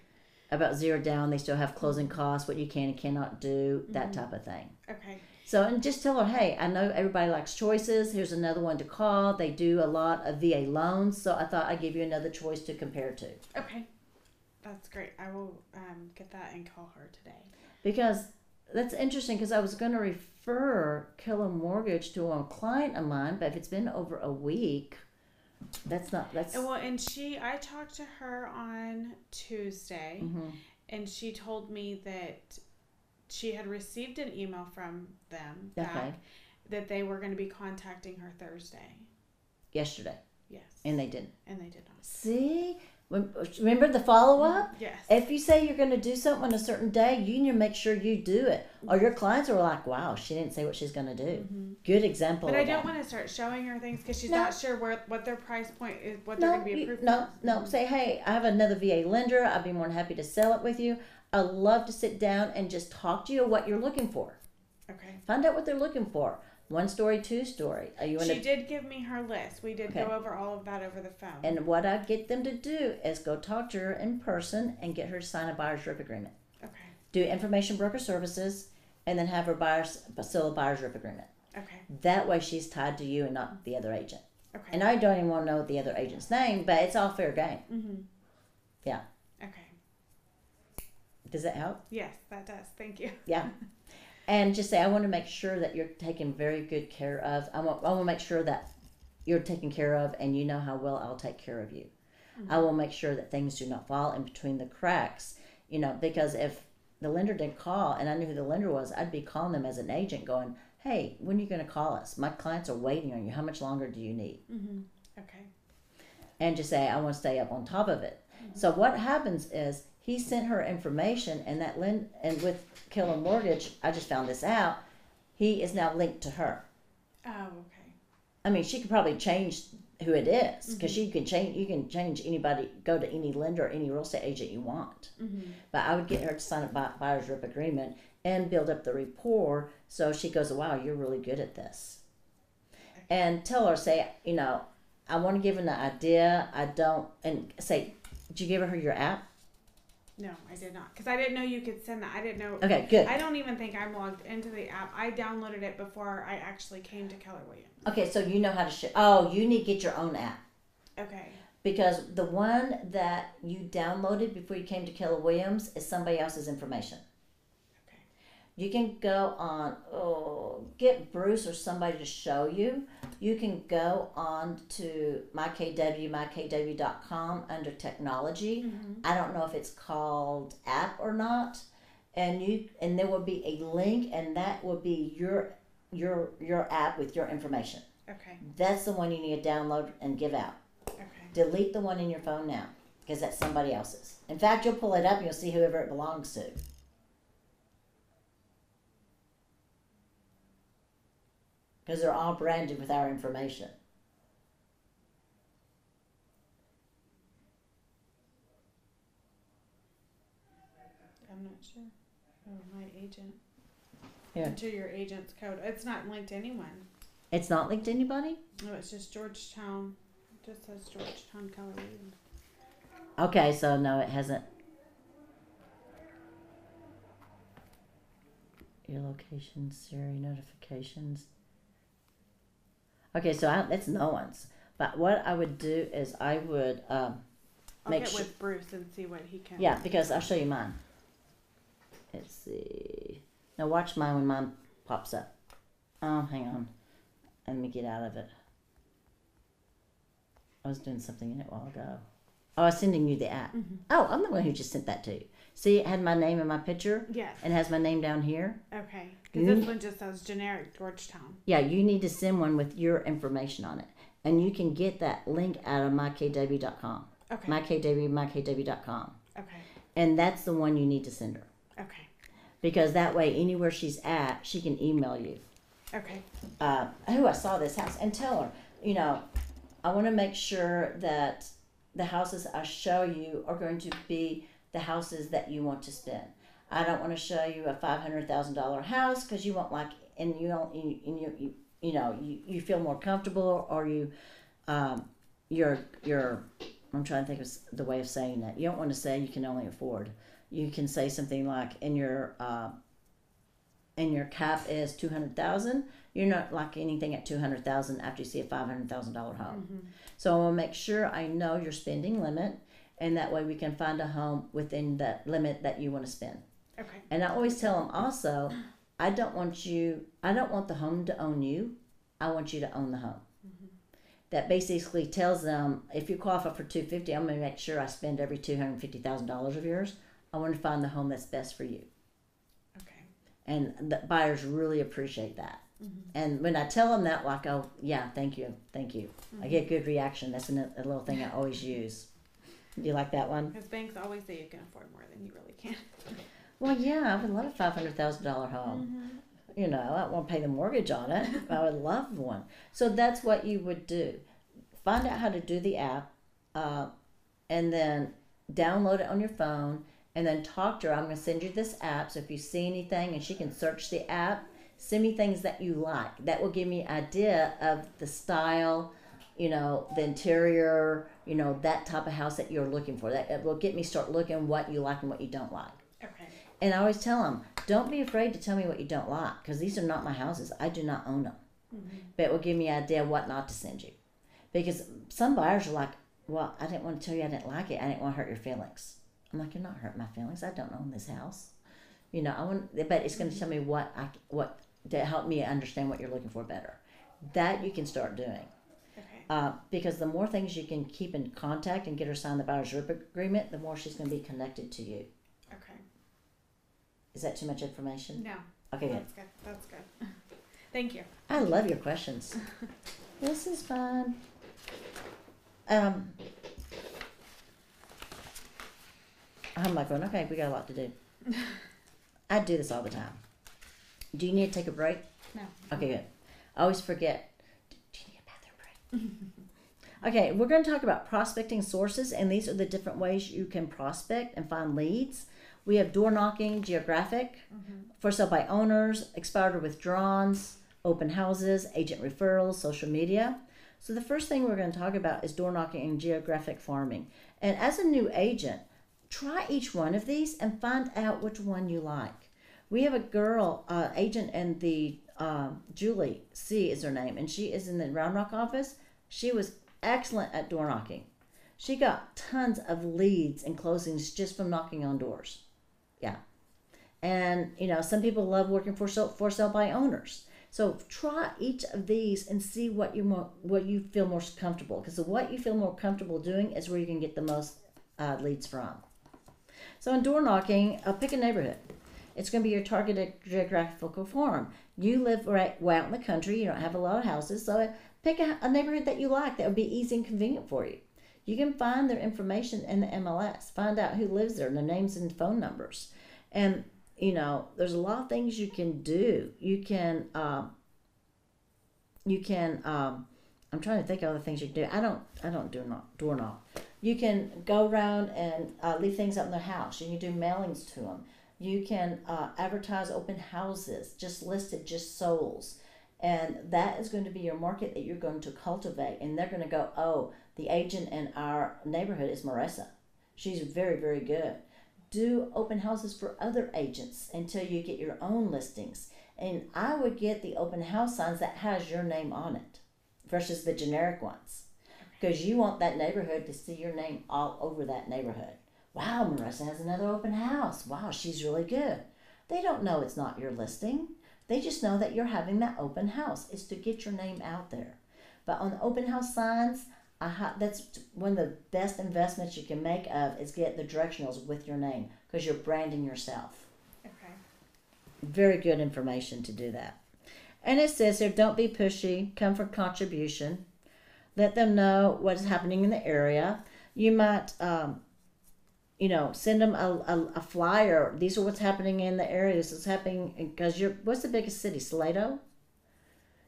About zero down, they still have closing costs, what you can and cannot do, that type of thing. Okay. So, and just tell her, hey, I know everybody likes choices. Here's another one to call. They do a lot of VA loans, so I thought I'd give you another choice to compare to. Okay. That's great. I will get that and call her today. Because that's interesting because I was going to refer Keller Mortgage to a client of mine, but if it's been over a week, that's. And I talked to her on Tuesday, Mhm. and she told me that she had received an email from them Okay. back that they were going to be contacting her Thursday. Yesterday, Yes. and they didn't. And they did not. See? Remember the follow-up? Yes. If you say you're going to do something on a certain day, you need to make sure you do it. Or your clients are like, wow, she didn't say what she's going to do. Good example But of I don't that. want to start showing her things because she's No. not sure what their price point is, what they're No, going to be approved no. for. Say, hey, I have another VA lender. I'd be more than happy to sell it with you. I'd love to sit down and just talk to you of what you're looking for. Okay. Find out what they're looking for. 1 story, 2 story. Are you in She did give me her list. We did Okay. go over all of that over the phone. And what I get them to do is go talk to her in person and get her to sign a buyer's rep agreement. Okay. Do information broker services, and then have her seal a buyer's rep agreement. Okay. That way she's tied to you and not the other agent. Okay. And I don't even want to know the other agent's name, but it's all fair game. Mhm. Yeah. Okay. Does that help? Yes, that does. Thank you. Yeah. And just say, I want to make sure that you're taken very good care of. I want to make sure that you're taken care of and you know how well I'll take care of you. I will make sure that things do not fall in between the cracks, because if the lender didn't call and I knew who the lender was, I'd be calling them as an agent going, hey, when are you going to call us? My clients are waiting on you. How much longer do you need? Okay. And just say, I want to stay up on top of it. So what happens is he sent her information and and with Keller Mortgage, I just found this out, he is now linked to her. Oh, okay. I mean, she could probably change who it is because you can change anybody, go to any lender or any real estate agent you want. But I would get her to sign a buyer's rep agreement and build up the rapport so she goes, wow, you're really good at this. And tell her, say, I want to give her an idea. And say, did you give her your app? No, I did not. Because I didn't know you could send that. I didn't know. Okay, good. I don't even think I'm logged into the app. I downloaded it before I actually came to Keller Williams. Okay, so you know how to share. Oh, you need to get your own app. Okay. Because the one that you downloaded before you came to Keller Williams is somebody else's information. Okay. You can go on, get Bruce or somebody to show you. You can go on to mykw.com under technology. I don't know if it's called app or not. And there will be a link, and that will be your app with your information. Okay. That's the one you need to download and give out. Okay. Delete the one in your phone now because that's somebody else's. In fact, you'll pull it up and you'll see whoever it belongs to. Because they're all branded with our information. I'm not sure. Oh, my agent. Here. Enter your agent's code. It's not linked to anyone. It's not linked to anybody? No, it's just Georgetown. It just says Georgetown, Keller Williams. Okay, so no, it hasn't. Your location, Siri notifications. Okay, so that's no one's. But what I would do is I would I'll make get sure. with Bruce and see what he can. Yeah, because I'll show you mine. Let's see. Now watch mine when mine pops up. Oh, hang on. Let me get out of it. I was doing something in it a while ago. Oh, I was sending you the app. Mm-hmm. Oh, I'm the one who just sent that to you. See, it had my name in my picture Yes. and has my name down here. Okay. Because this one just says generic Georgetown. Yeah, you need to send one with your information on it. And you can get that link out of mykw.com. Okay. mykw.com. Okay. And that's the one you need to send her. Okay. Because that way, anywhere she's at, she can email you. Okay. I saw this house, and tell her, I want to make sure that the houses I show you are going to be the houses that you want to spend. I don't want to show you a $500,000 house because you won't like, and you don't, you feel more comfortable, or you're. I'm trying to think of the way of saying that. You don't want to say you can only afford. You can say something like in your cap is 200,000. You're not like anything at 200,000 after you see a $500,000 home. Mm-hmm. So I want to make sure I know your spending limit, and that way we can find a home within that limit that you want to spend. Okay. And I always tell them also, I don't want the home to own you. I want you to own the home. Mm-hmm. That basically tells them, if you qualify for $250,000, I'm going to make sure I spend every $250,000 of yours. I want to find the home that's best for you. Okay. And the buyers really appreciate that. Mm-hmm. And when I tell them that, like, oh, yeah, thank you. Mm-hmm. I get good reaction. That's a little thing I always use. Do you like that one? Because banks always say you can afford more than you really can. Well, yeah, I would love a $500,000 home. Mm-hmm. I don't want to pay the mortgage on it. I would love one. So that's what you would do. Find out how to do the app, and then download it on your phone, and then talk to her. I'm going to send you this app, so if you see anything, and she can search the app, send me things that you like. That will give me an idea of the style, the interior, that type of house that you're looking for. That will get me start looking what you like and what you don't like. Okay. And I always tell them, don't be afraid to tell me what you don't like, because these are not my houses. I do not own them. Mm-hmm. But it will give me an idea what not to send you. Because some buyers are like, well, I didn't want to tell you I didn't like it. I didn't want to hurt your feelings. I'm like, you're not hurting my feelings. I don't own this house. But it's going to tell me what to help me understand what you're looking for better. That you can start doing. Okay. Because the more things you can keep in contact and get her sign the buyer's rip agreement, the more she's going to be connected to you. Okay. Is that too much information? No. Okay, good. That's good. That's good. Thank you. I love your questions. This is fun. I'm like going, okay, we got a lot to do. I do this all the time. Do you need to take a break? No. Okay, good. I always forget. Do you need a bathroom break? Okay, we're going to talk about prospecting sources, and these are the different ways you can prospect and find leads. We have door knocking, geographic, for sale by owners, expired or withdrawns, open houses, agent referrals, social media. So the first thing we're going to talk about is door knocking and geographic farming. And as a new agent, try each one of these and find out which one you like. We have a girl, agent in the, Julie C is her name, and she is in the Round Rock office. She was excellent at door knocking. She got tons of leads and closings just from knocking on doors. Yeah. And, some people love working for sale by owners. So try each of these and see what you feel most comfortable. Because what you feel more comfortable doing is where you can get the most leads from. So in door knocking, pick a neighborhood. It's going to be your targeted geographical forum. You live way out in the country. You don't have a lot of houses. So pick a neighborhood that you like that would be easy and convenient for you. You can find their information in the MLS. Find out who lives there and their names and phone numbers. And, there's a lot of things you can do. You can, I'm trying to think of other things you can do. I don't do door knock. You can go around and leave things up in their house. You can do mailings to them. You can advertise open houses, just listed, just souls. And that is going to be your market that you're going to cultivate. And they're going to go, oh, the agent in our neighborhood is Marissa. She's very, very good. Do open houses for other agents until you get your own listings. And I would get the open house signs that has your name on it versus the generic ones. Because you want that neighborhood to see your name all over that neighborhood. Wow, Marissa has another open house. Wow, she's really good. They don't know it's not your listing. They just know that you're having that open house. It's to get your name out there. But on the open house signs, that's one of the best investments you can make of is get the directionals with your name because you're branding yourself. Okay. Very good information to do that. And it says here, don't be pushy. Come for contribution. Let them know what is happening in the area. You might send them a flyer. These are what's happening in the area. This is happening because what's the biggest city? Salado?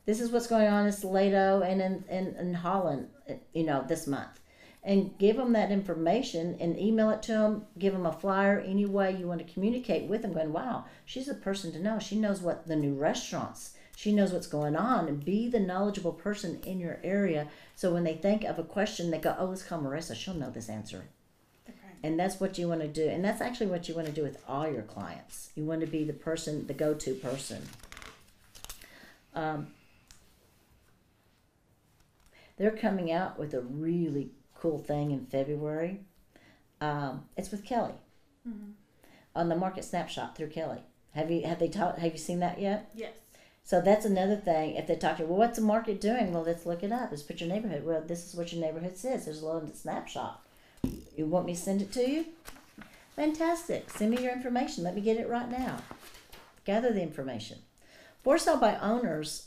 This is what's going on in Salado and in Holland, this month. And give them that information and email it to them. Give them a flyer any way you want to communicate with them. Going, wow, she's a person to know. She knows what the new restaurants. She knows what's going on. And be the knowledgeable person in your area. So when they think of a question, they go, oh, let's call Marissa. She'll know this answer. And that's what you want to do. And that's actually what you want to do with all your clients. You want to be the person, the go-to person. They're coming out with a really cool thing in February. It's with Kelly. Mm-hmm. On the Market Snapshot through Kelly. Have you seen that yet? Yes. So that's another thing. If they talk to you, well, what's the market doing? Well, let's look it up. Let's put your neighborhood. Well, this is what your neighborhood says. There's a little snapshot. You want me to send it to you? Fantastic. Send me your information. Let me get it right now. Gather the information. For sale by owners,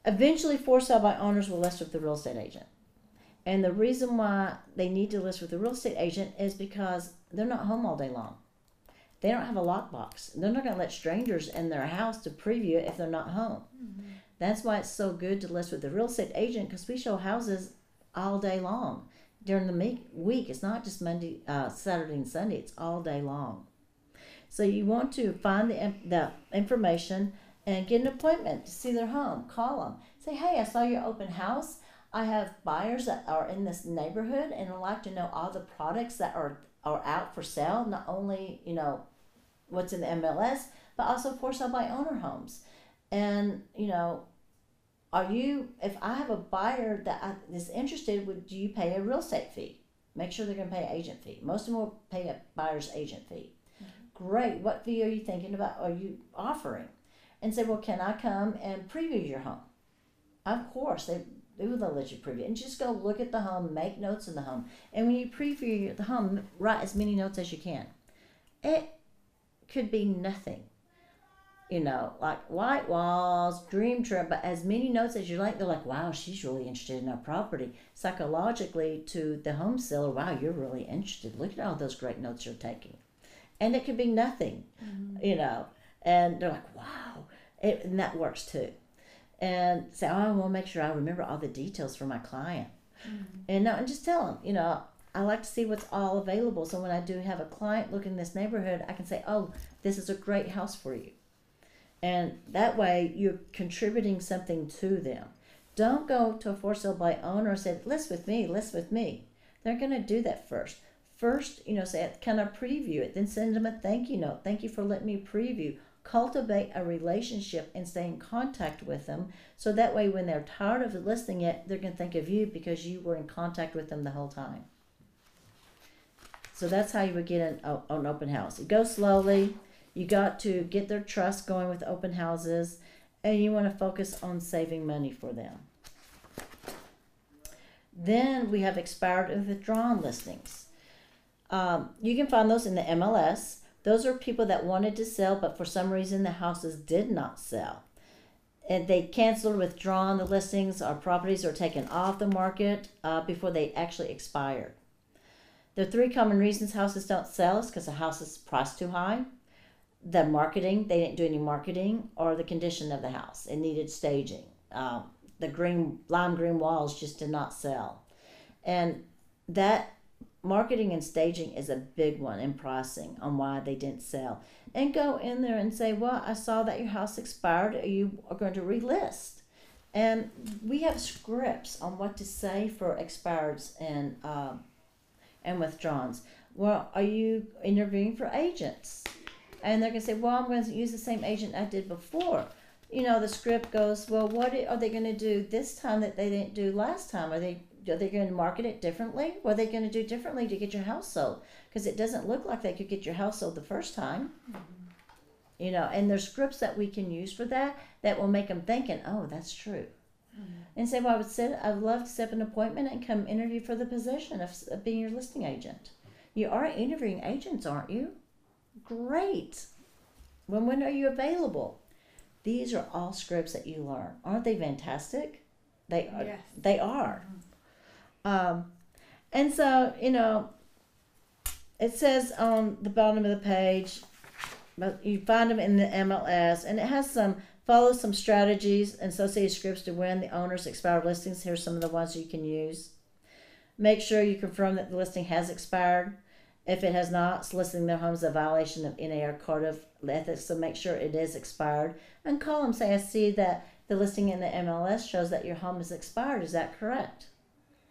eventually for sale by owners will list with the real estate agent. And the reason why they need to list with the real estate agent is because they're not home all day long. They don't have a lockbox. They're not going to let strangers in their house to preview it if they're not home. Mm-hmm. That's why it's so good to list with the real estate agent because we show houses all day long. During the week, it's not just Monday, Saturday, and Sunday. It's all day long. So you want to find the information and get an appointment to see their home. Call them. Say, hey, I saw your open house. I have buyers that are in this neighborhood, and I'd like to know all the products that are out for sale. Not only what's in the MLS, but also for sale by owner homes. And if I have a buyer that is interested, do you pay a real estate fee? Make sure they're going to pay an agent fee. Most of them will pay a buyer's agent fee. Mm-hmm. Great. What fee are you thinking about? Are you offering? And say, well, can I come and preview your home? Of course, they will let you preview. And just go look at the home, make notes in the home. And when you preview the home, write as many notes as you can. It could be nothing. Like white walls, dream trim, but as many notes as you like. They're like, wow, she's really interested in our property. Psychologically to the home seller, wow, you're really interested. Look at all those great notes you're taking. And it could be nothing, mm-hmm. And they're like, wow. And that works too. And say, oh, I want to make sure I remember all the details for my client. Mm-hmm. And just tell them, I like to see what's all available. So when I do have a client look in this neighborhood, I can say, oh, this is a great house for you. And that way you're contributing something to them. Don't go to a for sale by owner and say, list with me. They're going to do that first. First, say, can I preview it? Then send them a thank you note. Thank you for letting me preview. Cultivate a relationship and stay in contact with them. So that way when they're tired of listing it, they're going to think of you because you were in contact with them the whole time. So that's how you would get an open house. It goes slowly. You got to get their trust going with open houses, and you want to focus on saving money for them. Then we have expired and withdrawn listings. You can find those in the MLS. Those are people that wanted to sell, but for some reason the houses did not sell. And they canceled or withdrawn the listings, or properties are taken off the market before they actually expired. There are 3 common reasons houses don't sell. It's because the house is priced too high. The marketing, they didn't do any marketing, or the condition of the house. It needed staging. The lime green walls just did not sell. And that marketing and staging is a big one in pricing on why they didn't sell. And go in there and say, well, I saw that your house expired. You are going to relist. And we have scripts on what to say for expireds and withdrawals. Well, are you interviewing for agents? And they're going to say, well, I'm going to use the same agent I did before. You know, the script goes, well, what are they going to do this time that they didn't do last time? Are they going to market it differently? What are they going to do differently to get your house sold? Because it doesn't look like they could get your house sold the first time. Mm-hmm. You know, and there's scripts that we can use for that will make them thinking, oh, that's true. Mm-hmm. And say, well, I'd love to set up an appointment and come interview for the position of being your listing agent. You are interviewing agents, aren't you? Great. When are you available? These are all scripts that you learn. Aren't they fantastic? They are. Yes. They are. Mm-hmm. And so, you know, it says on the bottom of the page, but you find them in the MLS, and it has follow some strategies and associated scripts to win the owner's expired listings. Here's some of the ones you can use. Make sure you confirm that the listing has expired. If it has not, soliciting their home is a violation of NAR Code of Ethics, so make sure it is expired. And call them, say, I see that the listing in the MLS shows that your home is expired. Is that correct?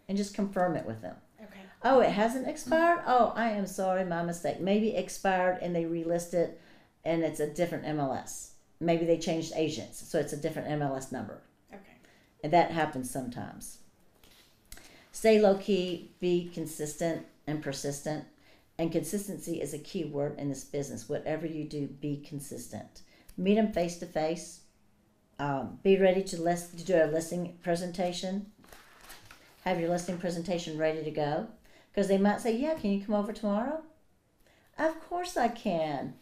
And just confirm it with them. Okay. Oh, it hasn't expired? Oh, I am sorry, my mistake. Maybe expired and they relist it and it's a different MLS. Maybe they changed agents, so it's a different MLS number. Okay. And that happens sometimes. Stay low-key, be consistent and persistent. And consistency is a key word in this business. Whatever you do, be consistent. Meet them face-to-face. Be ready to do a listing presentation. Have your listing presentation ready to go. Because they might say, yeah, can you come over tomorrow? Of course I can.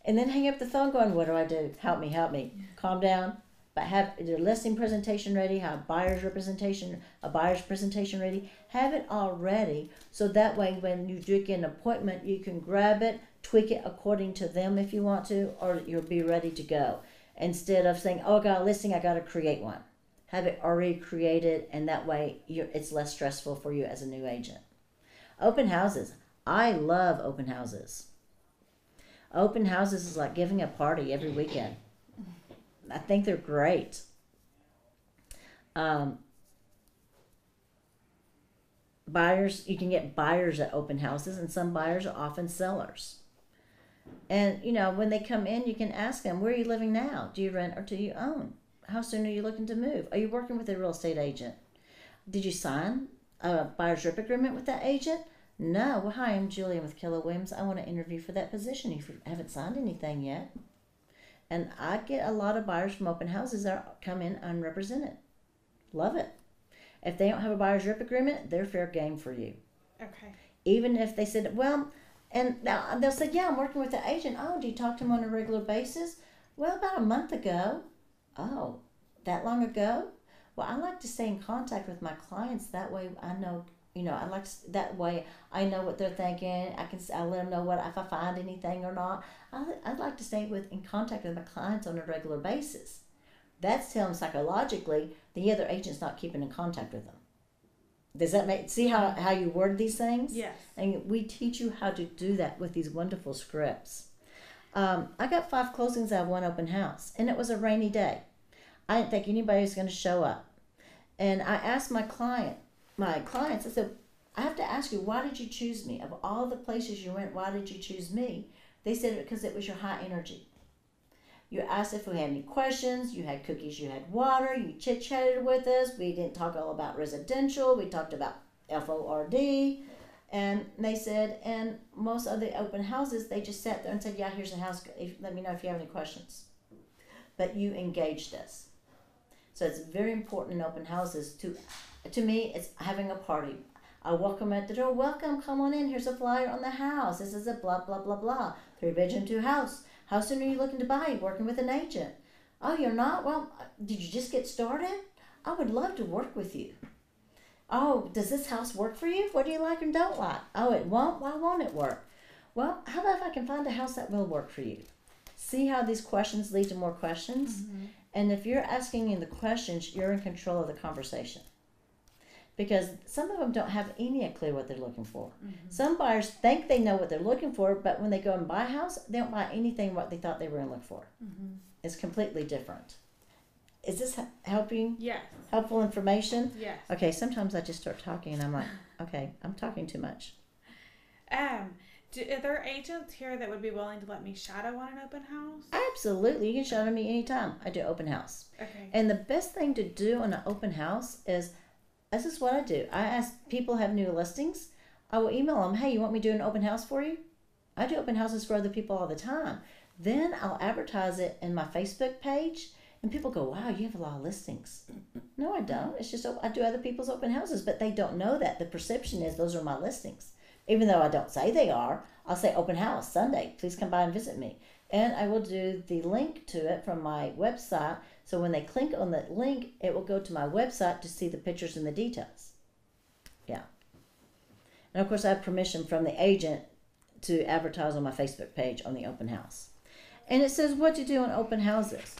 And then hang up the phone going, what do I do? Help me. Calm down. But have your listing presentation ready, have a buyer's presentation ready. Have it all ready so that way when you do get an appointment, you can grab it, tweak it according to them if you want to, or you'll be ready to go. Instead of saying, oh, I got a listing, I got to create one. Have it already created, and that way it's less stressful for you as a new agent. Open houses. I love open houses. Open houses is like giving a party every weekend. I think they're great. Buyers, you can get buyers at open houses, and some buyers are often sellers. And, you know, when they come in, you can ask them, where are you living now? Do you rent or do you own? How soon are you looking to move? Are you working with a real estate agent? Did you sign a buyer's rep agreement with that agent? No. Well, hi, I'm Julia with Keller Williams. I want to interview for that position if you haven't signed anything yet. And I get a lot of buyers from open houses that come in unrepresented. Love it. If they don't have a buyer's rep agreement, they're fair game for you. Okay. Even if they said, well, and now they'll say, yeah, I'm working with the agent. Oh, do you talk to him on a regular basis? Well, about a month ago. Oh, that long ago? Well, I like to stay in contact with my clients. That way I know, that way I know what they're thinking. I let them know if I find anything or not. I'd like to stay in contact with my clients on a regular basis. That's telling them psychologically the other agent's not keeping in contact with them. Does that see how you word these things? Yes. And we teach you how to do that with these wonderful scripts. I got 5 closings out of one open house, and it was a rainy day. I didn't think anybody was going to show up. And I asked my clients, I said, I have to ask you, why did you choose me? Of all the places you went, why did you choose me? They said because it was your high energy. You asked if we had any questions, you had cookies, you had water, you chit-chatted with us. We didn't talk all about residential, we talked about FORD. And they said, and most of the open houses, they just sat there and said, yeah, here's the house, let me know if you have any questions. But you engaged us. So it's very important in open houses to me, it's having a party. I welcome at the door. Welcome, come on in. Here's a flyer on the house. This is a blah, blah, blah, blah. 3-bedroom, 2 house. How soon are you looking to buy? You're working with an agent. Oh, you're not? Well, did you just get started? I would love to work with you. Oh, does this house work for you? What do you like and don't like? Oh, it won't? Why won't it work? Well, how about if I can find a house that will work for you? See how these questions lead to more questions? Mm-hmm. And if you're asking in the questions, you're in control of the conversation. because some of them don't have any clue what they're looking for. Mm-hmm. Some buyers think they know what they're looking for, but when they go and buy a house, they don't buy anything what they thought they were going to look for. Mm-hmm. It's completely different. Is this helping? Yes. Helpful information? Yes. Okay, sometimes I just start talking and I'm like, okay, I'm talking too much. Are there agents here that would be willing to let me shadow on an open house? Absolutely. You can shadow me anytime. I do open house. Okay. And the best thing to do on an open house is, this is what I do. I ask people have new listings. I will email them, hey, you want me to do an open house for you? I do open houses for other people all the time. Then I'll advertise it in my Facebook page, and people go, wow, you have a lot of listings. No, I don't. It's just I do other people's open houses, but they don't know that. The perception is those are my listings. Even though I don't say they are, I'll say open house Sunday. Please come by and visit me. And I will do the link to it from my website. So when they click on that link, it will go to my website to see the pictures and the details. Yeah. And of course, I have permission from the agent to advertise on my Facebook page on the open house. And it says what to do on open houses.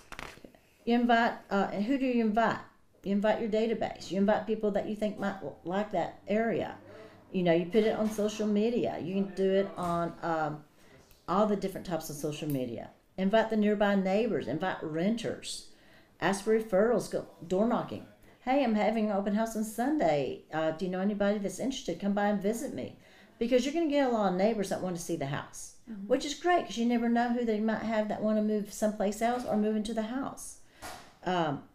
You invite, and who do you invite? You invite your database. You invite people that you think might like that area. You know, you put it on social media. You can do it on all the different types of social media. Invite the nearby neighbors. Invite renters. Ask for referrals. Go door knocking. Hey, I'm having an open house on Sunday. Do you know anybody that's interested? Come by and visit me. Because you're going to get a lot of neighbors that want to see the house. Mm-hmm. Which is great because you never know who they might have that want to move someplace else or move into the house.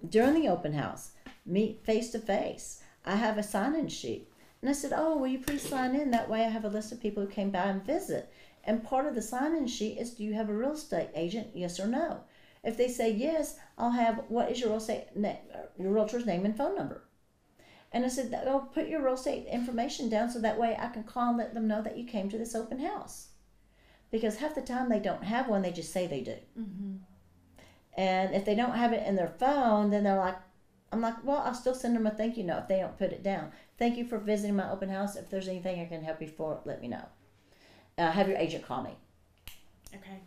During the open house, meet face to face. I have a sign-in sheet. And I said, oh, will you please sign in? That way I have a list of people who came by and visit. And part of the sign-in sheet is, do you have a real estate agent, yes or no? If they say yes, I'll have, what is your your realtor's name and phone number? And I said, oh, put your real estate information down so that way I can call and let them know that you came to this open house. Because half the time they don't have one, they just say they do. Mm-hmm. And if they don't have it in their phone, then they're like, I'm like, well, I'll still send them a thank you note if they don't put it down. Thank you for visiting my open house. If there's anything I can help you for, let me know. Have your agent call me. Okay.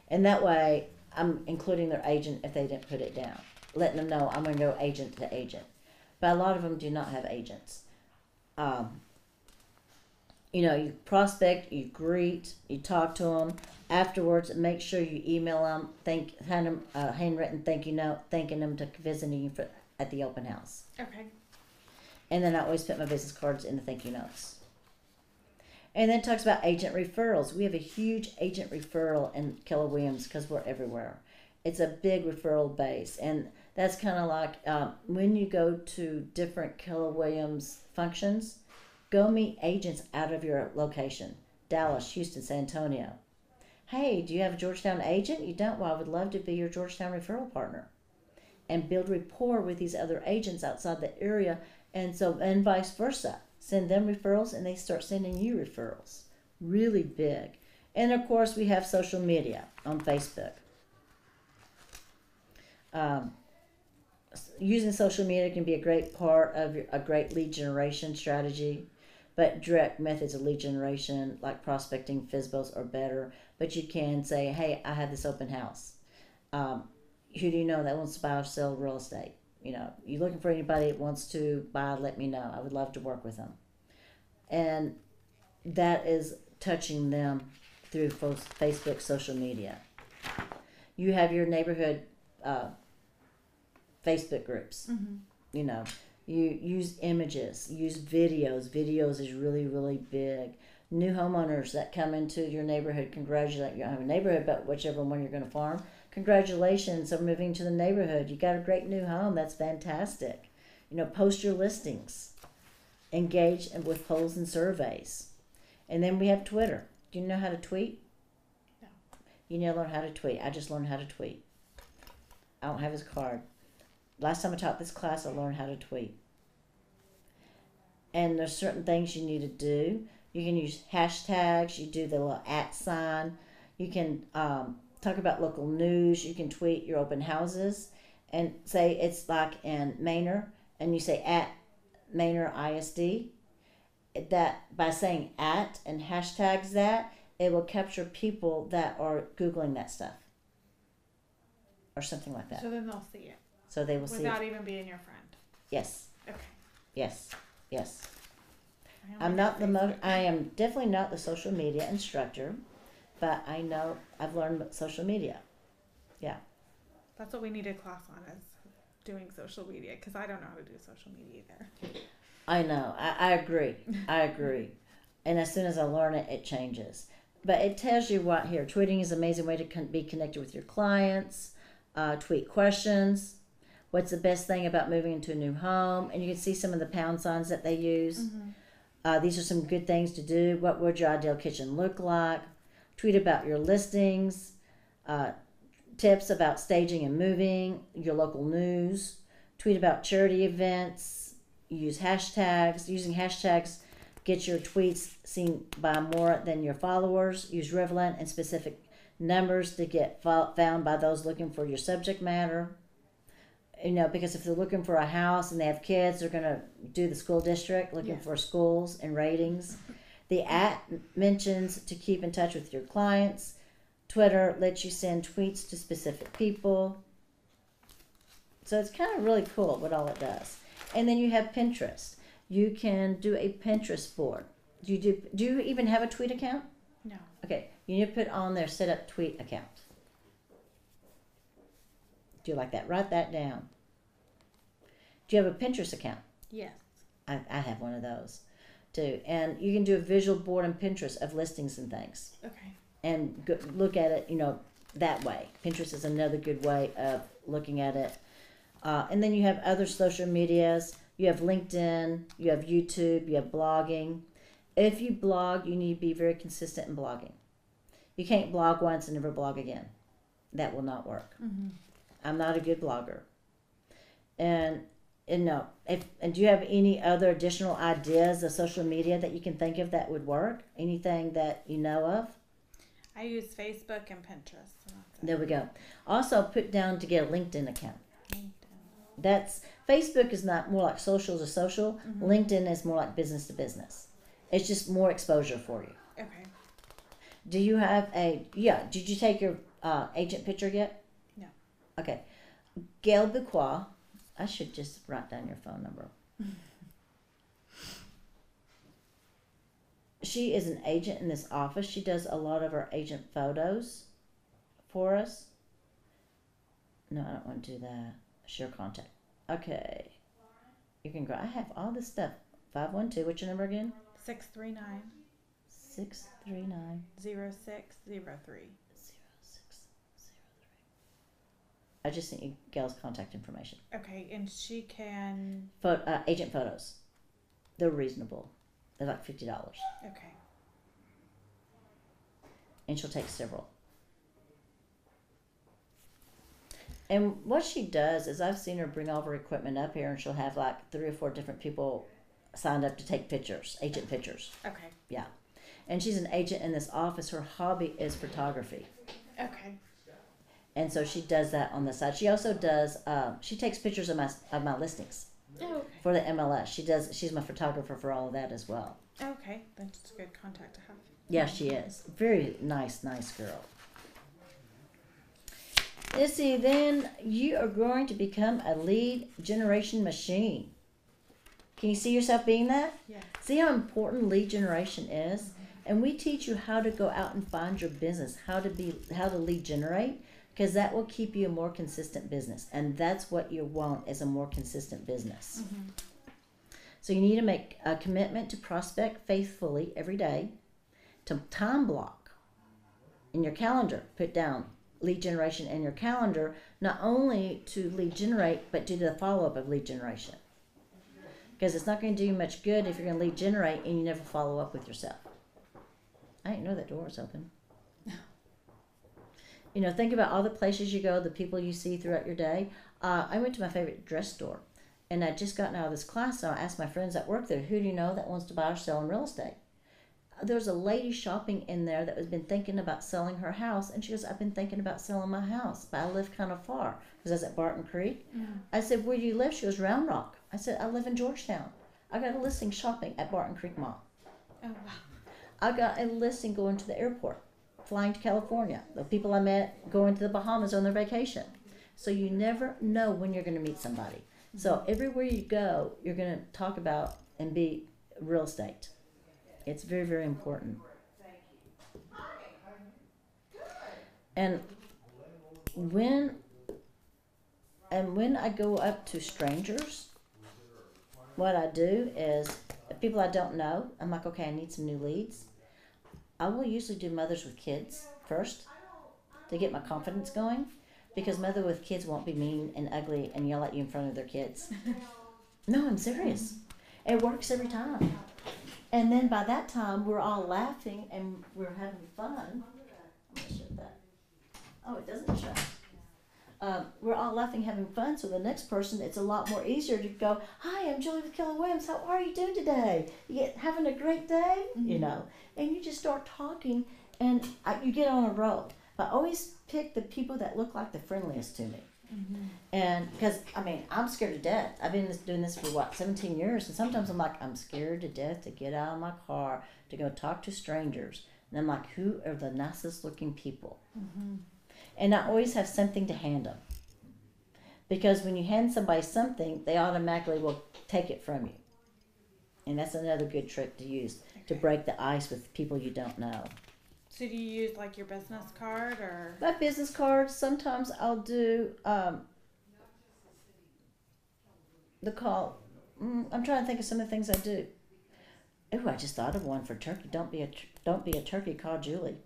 And that way, I'm including their agent if they didn't put it down. Letting them know I'm going to go agent to agent. But a lot of them do not have agents. You prospect, you greet, you talk to them. Afterwards, make sure you email them, hand them a handwritten thank you note, thanking them to visiting you at the open house. Okay. And then I always put my business cards in the thank you notes. And then it talks about agent referrals. We have a huge agent referral in Keller Williams because we're everywhere. It's a big referral base. And that's kind of like when you go to different Keller Williams functions, go meet agents out of your location. Dallas, Houston, San Antonio. Hey, do you have a Georgetown agent? You don't? Well, I would love to be your Georgetown referral partner. And build rapport with these other agents outside the area. And vice versa. Send them referrals and they start sending you referrals. Really big. And of course we have social media on Facebook. Using social media can be a great part of a great lead generation strategy. But direct methods of lead generation like prospecting, FSBOs are better. But you can say, hey, I have this open house. Who do you know that wants to buy or sell real estate? You're looking for anybody that wants to buy, let me know. I would love to work with them. And that is touching them through Facebook, social media. You have your neighborhood Facebook groups. Mm-hmm. You use images, use videos. Videos is really, really big. New homeowners that come into your neighborhood, congratulate. You don't have a neighborhood, but whichever one you're going to farm. Congratulations on moving to the neighborhood. You got a great new home. That's fantastic. Post your listings. Engage with polls and surveys. And then we have Twitter. Do you know how to tweet? No. You need to learn how to tweet. I just learned how to tweet. I don't have his card. Last time I taught this class, I learned how to tweet. And there's certain things you need to do. You can use hashtags. You do the little @ sign. You can talk about local news. You can tweet your open houses and say it's like in Manor, and you say @ Manor ISD. That by saying @ and hashtags that, it will capture people that are Googling that stuff or something like that. So then they'll see it. So they will see it. Without even being your friend. Yes. Okay. Yes. Yes. I I'm only not do the Facebook. I am definitely not the social media instructor, but I know I've learned social media. That's what we need a class on, is doing social media, because I don't know how to do social media either. I know. I agree. I agree. And as soon as I learn it, it changes. But it tells you what here. Tweeting is an amazing way to be connected with your clients. Tweet questions. What's the best thing about moving into a new home? And you can see some of the pound signs that they use. These are some good things to do. What would your ideal kitchen look like? Tweet about your listings. Tips about staging and moving. Your local news. Tweet about charity events. Use hashtags. Using hashtags get your tweets seen by more than your followers. Use relevant and specific numbers to get found by those looking for your subject matter. Because if they're looking for a house and they have kids, they're going to do the school district, looking for schools and ratings. The mentions to keep in touch with your clients. Twitter lets you send tweets to specific people. So it's kind of really cool what all it does. And then you have Pinterest. You can do a Pinterest board. Do you even have a tweet account? No. Okay, you need to put on there, set up tweet account. Do you like that? Write that down. Do you have a Pinterest account? Yes. I have one of those too. And you can do a visual board on Pinterest of listings and things. Okay. And look at it, that way. Pinterest is another good way of looking at it. And then you have other social medias. You have LinkedIn, you have YouTube, you have blogging. If you blog, you need to be very consistent in blogging. You can't blog once and never blog again. That will not work. I'm not a good blogger. And no, do you have any other additional ideas of social media that you can think of that would work? Anything that you know of? I use Facebook and Pinterest. So that's it. There we go. Also, put down to get a LinkedIn account. Facebook is not more like social to social. LinkedIn is more like business to business. It's just more exposure for you. Okay. Do you have did you take your agent picture yet? No. Okay. Gail Buquois, I should just write down your phone number. She is an agent in this office. She does a lot of our agent photos for us. No, I don't want to do that. Share contact. Okay. You can go. I have all this stuff. 512. What's your number again? 639 639 0603. 0603. I just sent you Gail's contact information. Okay, and she can. Agent photos. They're reasonable. They're like $50. Okay. And she'll take several. And what she does is I've seen her bring all of her equipment up here and she'll have like 3 or 4 different people signed up to take pictures, agent pictures. Okay. Yeah. And she's an agent in this office. Her hobby is photography. Okay. And so she does that on the side. She also does, she takes pictures of my listings Oh, okay. for the MLS. She's my photographer for all of that as well. Okay, that's a good contact to have. Yeah, she is. Very nice girl. Let's see, then you are going to become a lead generation machine. Can you see yourself being that? Yeah. See how important lead generation is? And we teach you how to go out and find your business, how to lead generate, because that will keep you a more consistent business. And that's what you want, is a more consistent business. So you need to make a commitment to prospect faithfully every day, to time block in your calendar. Put down lead generation in your calendar, not only to lead generate, but do the follow-up of lead generation. Because it's not going to do you much good if you're going to lead generate and you never follow up with yourself. I didn't know that door was open. Think about all the places you go, the people you see throughout your day. I went to my favorite dress store, and I'd just gotten out of this class, so I asked my friends that work there, who do you know that wants to buy or sell in real estate? There was a lady shopping in there that has been thinking about selling her house, and she goes, I've been thinking about selling my house, but I live kind of far, because I was at Barton Creek. I said, where do you live? She goes, Round Rock. I said, I live in Georgetown. I got a listing shopping at Barton Creek Mall. Oh, wow. I got a listing going to the airport, flying to California. The people I met going to the Bahamas on their vacation. So you never know when you're going to meet somebody. So everywhere you go, you're going to talk about and be real estate. It's very, very important. And when I go up to strangers, what I do is people I don't know, I'm like, okay, I need some new leads. I will usually do mothers with kids first to get my confidence going, because mother with kids won't be mean and ugly and yell at you in front of their kids. No, I'm serious. It works every time. And then by that time, we're all laughing and we're having fun. I'm going to shut that. Oh, it doesn't shut. We're all laughing, having fun. So the next person, it's a lot more easier to go, hi, I'm Julie with Keller Williams. How are you doing today? Having a great day? You know, and you just start talking and you get on a roll. I always pick the people that look like the friendliest to me. And because, I mean, I'm scared to death. I've been doing this for 17 years. And sometimes I'm like, I'm scared to death to get out of my car to go talk to strangers. And I'm like, who are the nicest looking people? And I always have something to hand them. Because when you hand somebody something, they automatically will take it from you. And that's another good trick to use to break the ice with people you don't know. So do you use like your business card or? My business cards, sometimes I'll do the call. I'm trying to think of some of the things I do. Oh, I just thought of one for turkey. Don't be a turkey, call Julie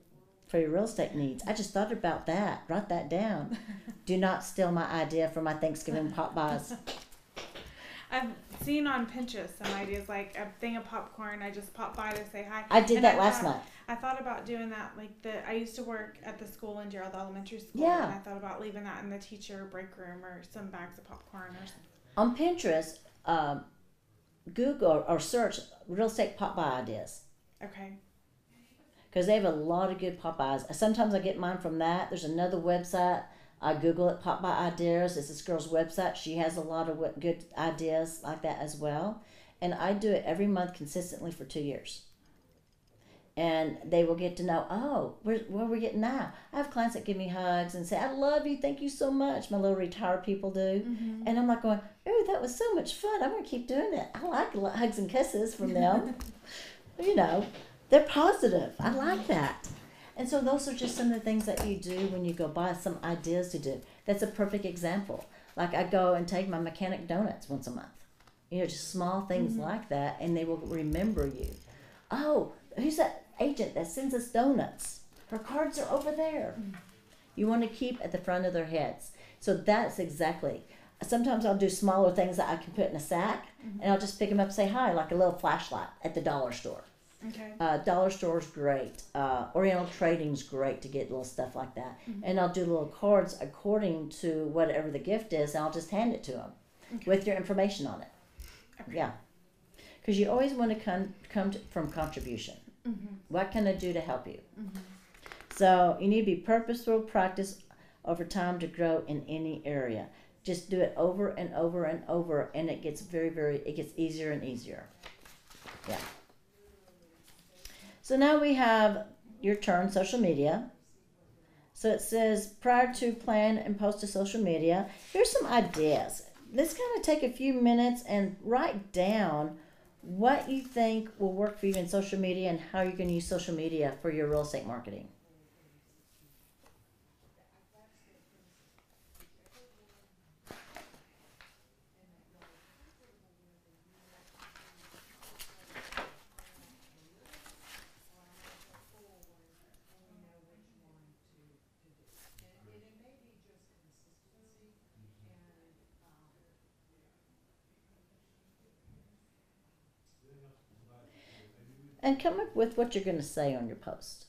for your real estate needs. I just thought about that. Write that down. Do not steal my idea for my Thanksgiving pop buys. I've seen on Pinterest some ideas like a thing of popcorn. I just pop by to say hi. I did that last month. I thought about doing that. Like I used to work at the school in Gerald Elementary School. Yeah. And I thought about leaving that in the teacher break room or some bags of popcorn or something. On Pinterest, Google or search real estate pop by ideas. Okay. Because they have a lot of good pop buys. Sometimes I get mine from that. There's another website. I Google it, Pop By Ideas. It's this girl's website. She has a lot of good ideas like that as well. And I do it every month consistently for 2 years. And they will get to know, oh, where are we getting now? I have clients that give me hugs and say, I love you, thank you so much. My little retired people do. And I'm like going, oh, that was so much fun. I'm going to keep doing it. I like hugs and kisses from them. You know, they're positive. I like that. And so those are just some of the things that you do when you go buy some ideas to do. That's a perfect example. Like I go and take my mechanic donuts once a month. You know, just small things like that, and they will remember you. Oh, who's that agent that sends us donuts? Her cards are over there. You want to keep at the front of their heads. So that's exactly. Sometimes I'll do smaller things that I can put in a sack, and I'll just pick them up and say hi, like a little flashlight at the dollar store. Okay. Dollar store's great. Oriental Trading's great to get little stuff like that. And I'll do little cards according to whatever the gift is, and I'll just hand it to them with your information on it. Okay. Yeah. Because you always want to come from contribution. What can I do to help you? So you need to be purposeful, practice over time to grow in any area. Just do it over and over and over, and it gets it gets easier and easier. Yeah. So now we have your turn, social media. So it says, prior to plan and post to social media, here's some ideas. Let's kind of take a few minutes and write down what you think will work for you in social media and how you're going to use social media for your real estate marketing. And come up with what you're going to say on your post.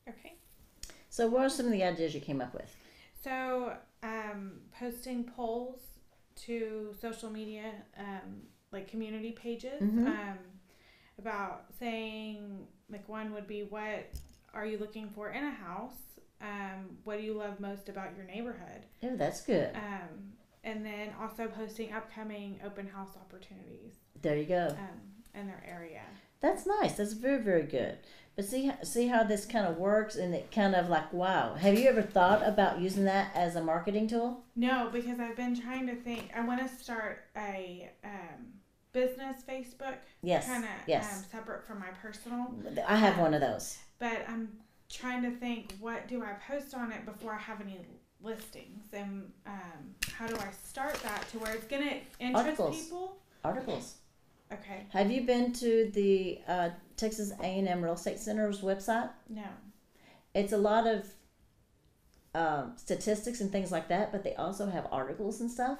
Okay. So what are some of the ideas you came up with? So, posting polls to social media, like community pages, about saying, like, one would be, what are you looking for in a house? What do you love most about your neighborhood? Oh, that's good. And then also posting upcoming open house opportunities There you go. in their area. That's nice. That's very, very good. But see how this kind of works, and it kind of like, wow. Have you ever thought about using that as a marketing tool? No, because I've been trying to think. I want to start a business Facebook. Yes. Kind of yes. Separate from my personal. I have one of those. But I'm trying to think, what do I post on it before I have any listings, and how do I start that to where it's going to interest people? Articles. Okay. Have you been to the Texas A&M Real Estate Center's website? No. It's a lot of statistics and things like that, but they also have articles and stuff.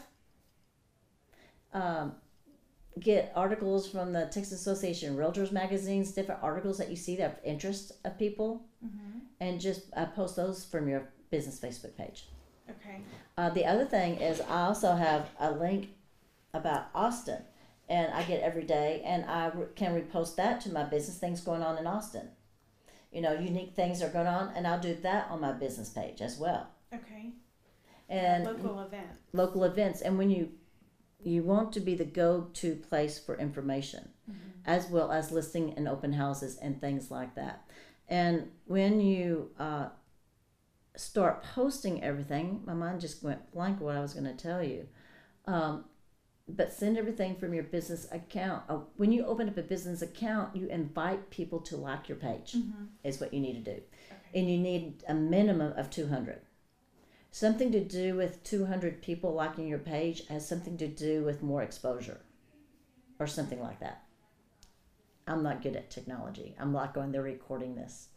Get articles from the Texas Association of Realtors magazines, different articles that you see that have interest of people, and just post those from your business Facebook page. Okay. The other thing is I also have a link about Austin, and I get every day, and I can repost that to my business, things going on in Austin. You know, unique things are going on, and I'll do that on my business page as well. Okay. And local events. And when you want to be the go-to place for information, as well as listing and open houses and things like that. And when you start posting everything, my mind just went blank what I was going to tell you. But send everything from your business account. When you open up a business account, you invite people to like your page, is what you need to do. Okay. And you need a minimum of 200. Something to do with 200 people liking your page has something to do with more exposure or something like that. I'm not good at technology. I'm not going, they're recording this.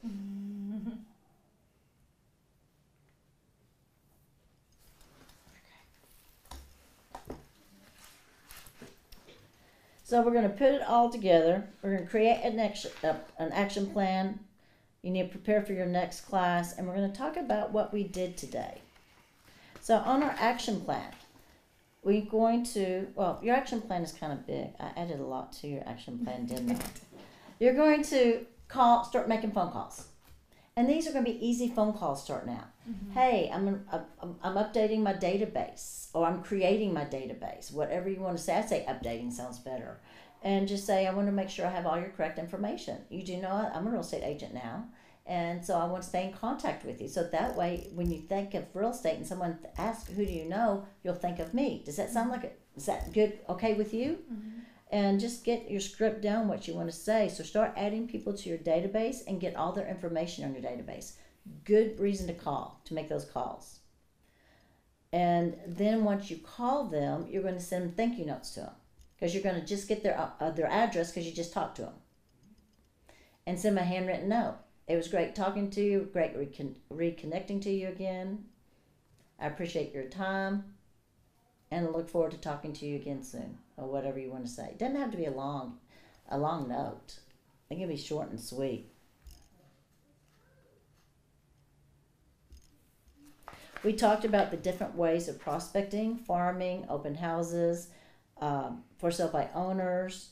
So we're going to put it all together. We're going to create an action plan. You need to prepare for your next class. And we're going to talk about what we did today. So on our action plan, we're going to, well, your action plan is kind of big. I added a lot to your action plan, didn't I? You're going to start making phone calls. And these are going to be easy phone calls starting out. Hey, I'm updating my database, or I'm creating my database. Whatever you want to say. I say updating sounds better. And just say, I want to make sure I have all your correct information. You do know I'm a real estate agent now, and so I want to stay in contact with you. So that way, when you think of real estate and someone asks, who do you know, you'll think of me. Does that sound like it? Is that good? Okay with you? And just get your script down, what you want to say. So start adding people to your database and get all their information on your database. Good reason to call, to make those calls. And then once you call them, you're going to send thank you notes to them, because you're going to just get their address because you just talked to them. And send them a handwritten note. It was great talking to you, great reconnecting to you again. I appreciate your time, and I look forward to talking to you again soon, or whatever you want to say. It doesn't have to be a long note. It can be short and sweet. We talked about the different ways of prospecting, farming, open houses, for sale by owners.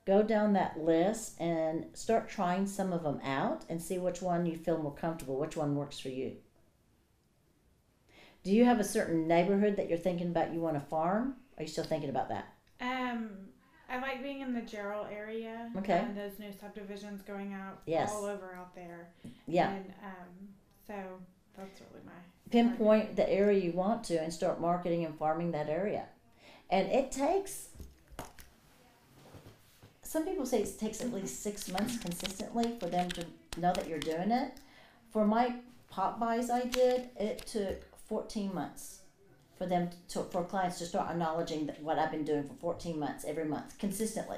Go down that list and start trying some of them out and see which one you feel more comfortable, which one works for you. Do you have a certain neighborhood that you're thinking about you want to farm? Are you still thinking about that? I like being in the Gerald area. Okay. And those new subdivisions going out all over out there. Yeah. And so that's really my pinpoint target. The area you want to and start marketing and farming that area. And it takes, some people say it takes at least 6 months consistently for them to know that you're doing it. For my pop buys I did, it took 14 months for them for clients to start acknowledging that what I've been doing for 14 months, every month, consistently.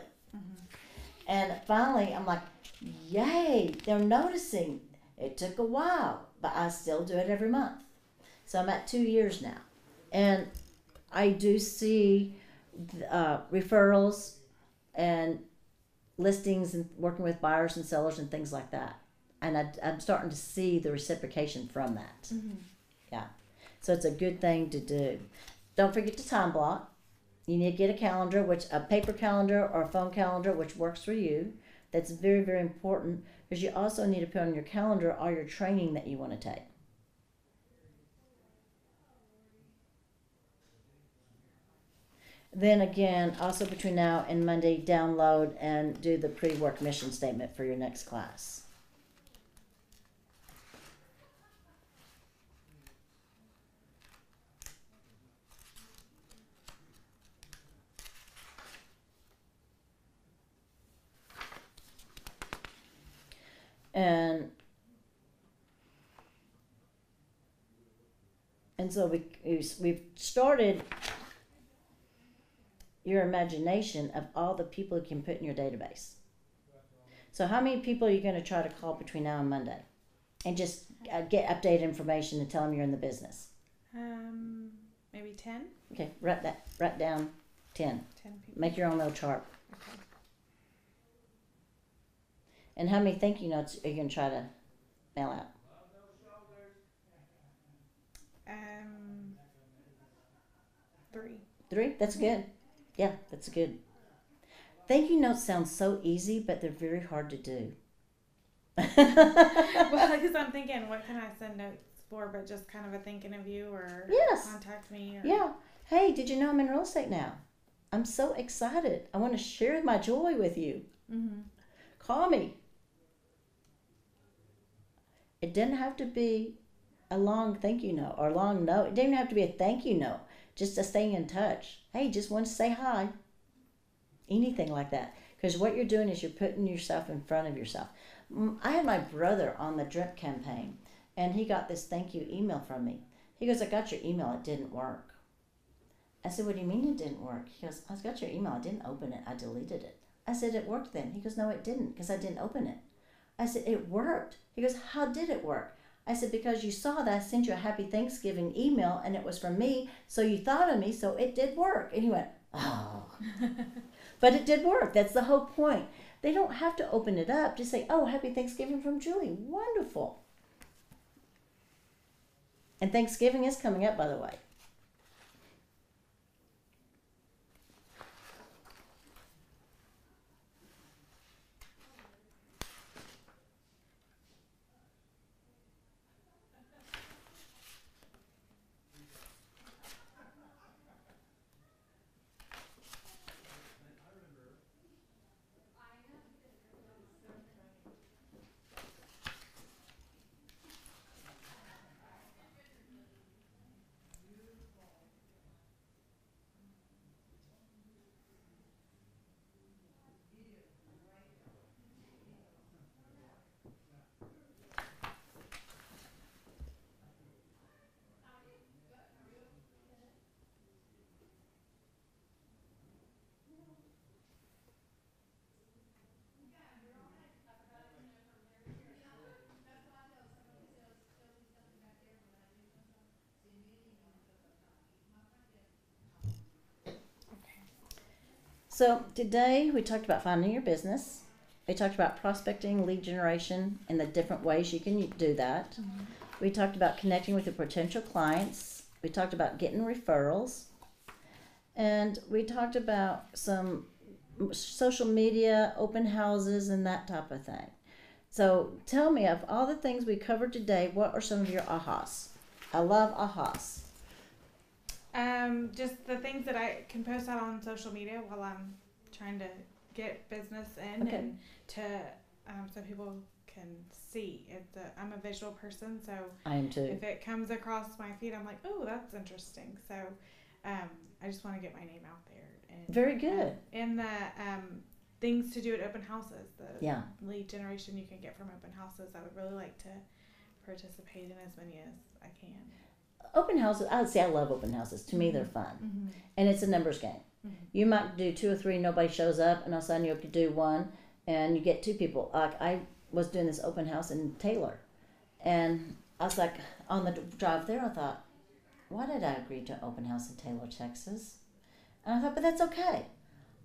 And finally, I'm like, yay, they're noticing. It took a while, but I still do it every month. So I'm at 2 years now. And I do see referrals and listings and working with buyers and sellers and things like that. And I'm starting to see the reciprocation from that. Mm-hmm. Yeah. So it's a good thing to do. Don't forget to time block. You need to get a calendar, a paper calendar or a phone calendar, which works for you. That's very, very important, because you also need to put on your calendar all your training that you want to take. Then again, also between now and Monday, download and do the pre-work mission statement for your next class. And so we've started your imagination of all the people you can put in your database. So how many people are you going to try to call between now and Monday, and just get updated information and tell them you're in the business? Maybe 10. Okay, write down 10. 10 people. Make your own little chart. Okay. And how many thank you notes are you going to try to mail out? 3. 3? That's good. Yeah, that's good. Thank you notes sound so easy, but they're very hard to do. Well, because I'm thinking, what can I send notes for? But just kind of a thinking of you, or Yes. contact me. Or... Yeah. Hey, did you know I'm in real estate now? I'm so excited. I want to share my joy with you. Mm-hmm. Call me. It didn't have to be a long thank you note or a long note. It didn't have to be a thank you note. Just to stay in touch. Hey, just want to say hi. Anything like that. Because what you're doing is you're putting yourself in front of yourself. I had my brother on the drip campaign, and he got this thank you email from me. He goes, I got your email. It didn't work. I said, what do you mean it didn't work? He goes, I got your email. I didn't open it. I deleted it. I said, it worked then. He goes, no, it didn't, because I didn't open it. I said, it worked. He goes, how did it work? I said, because you saw that I sent you a happy Thanksgiving email, and it was from me, so you thought of me, so it did work. And he went, oh. But it did work. That's the whole point. They don't have to open it up. Just say, oh, happy Thanksgiving from Julie. Wonderful. And Thanksgiving is coming up, by the way. So today we talked about finding your business. We talked about prospecting, lead generation, and the different ways you can do that. Mm-hmm. We talked about connecting with your potential clients. We talked about getting referrals. And we talked about some social media, open houses, and that type of thing. So tell me, of all the things we covered today, what are some of your ahas? I love ahas. Just the things that I can post out on social media while I'm trying to get business in, okay. And to so people can see. I'm a visual person, so I am too. If it comes across my feed, I'm like, oh, that's interesting. So I just want to get my name out there. And, very good. And the things to do at open houses, the yeah. lead generation you can get from open houses, I would really like to participate in as many as I can. Open houses, I would say I love open houses. To me, they're fun. Mm-hmm. And it's a numbers game. Mm-hmm. You might do 2 or 3, nobody shows up, and all of a sudden you could do 1, and you get 2 people. Like I was doing this open house in Taylor, and I was like, on the drive there, I thought, why did I agree to an open house in Taylor, Texas? And I thought, but that's okay.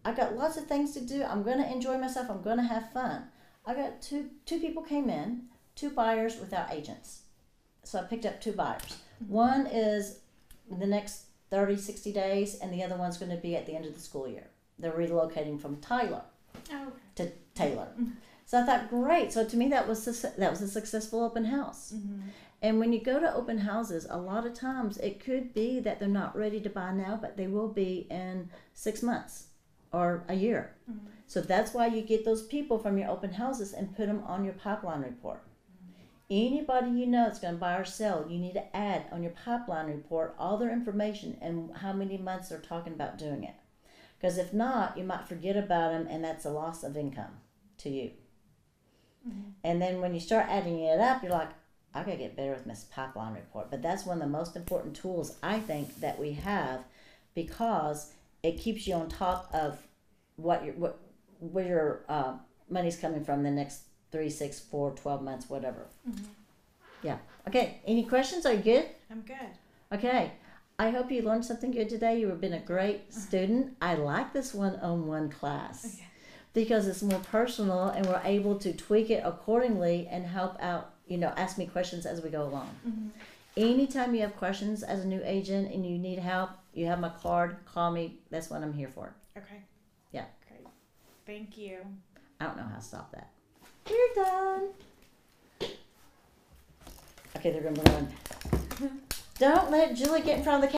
I got lots of things to do. I'm going to enjoy myself. I'm going to have fun. I got two people came in. 2 buyers without agents. So I picked up 2 buyers. One is the next 30, 60 days, and the other one's going to be at the end of the school year. They're relocating from Tyler to Taylor. So I thought, great. So to me, that was a successful open house. And when you go to open houses, a lot of times it could be that they're not ready to buy now, but they will be in 6 months or a year. So that's why you get those people from your open houses and put them on your pipeline report. Anybody you know that's going to buy or sell, you need to add on your pipeline report all their information and how many months they're talking about doing it. Because if not, you might forget about them, and that's a loss of income to you. And then when you start adding it up, you're like, I got to get better with this pipeline report. But that's one of the most important tools, I think, that we have, because it keeps you on top of where your money's coming from the next 3, 6, 4, 12 months, whatever. Yeah. Okay. Any questions? Are you good? I'm good. Okay. I hope you learned something good today. You have been a great student. I like this one-on-one class because it's more personal, and we're able to tweak it accordingly and help out, ask me questions as we go along. Anytime you have questions as a new agent and you need help, you have my card, call me. That's what I'm here for. Okay. Yeah. Great. Thank you. I don't know how to stop that. We're done. Okay, they're going to run. Don't let Julie get in front of the camera.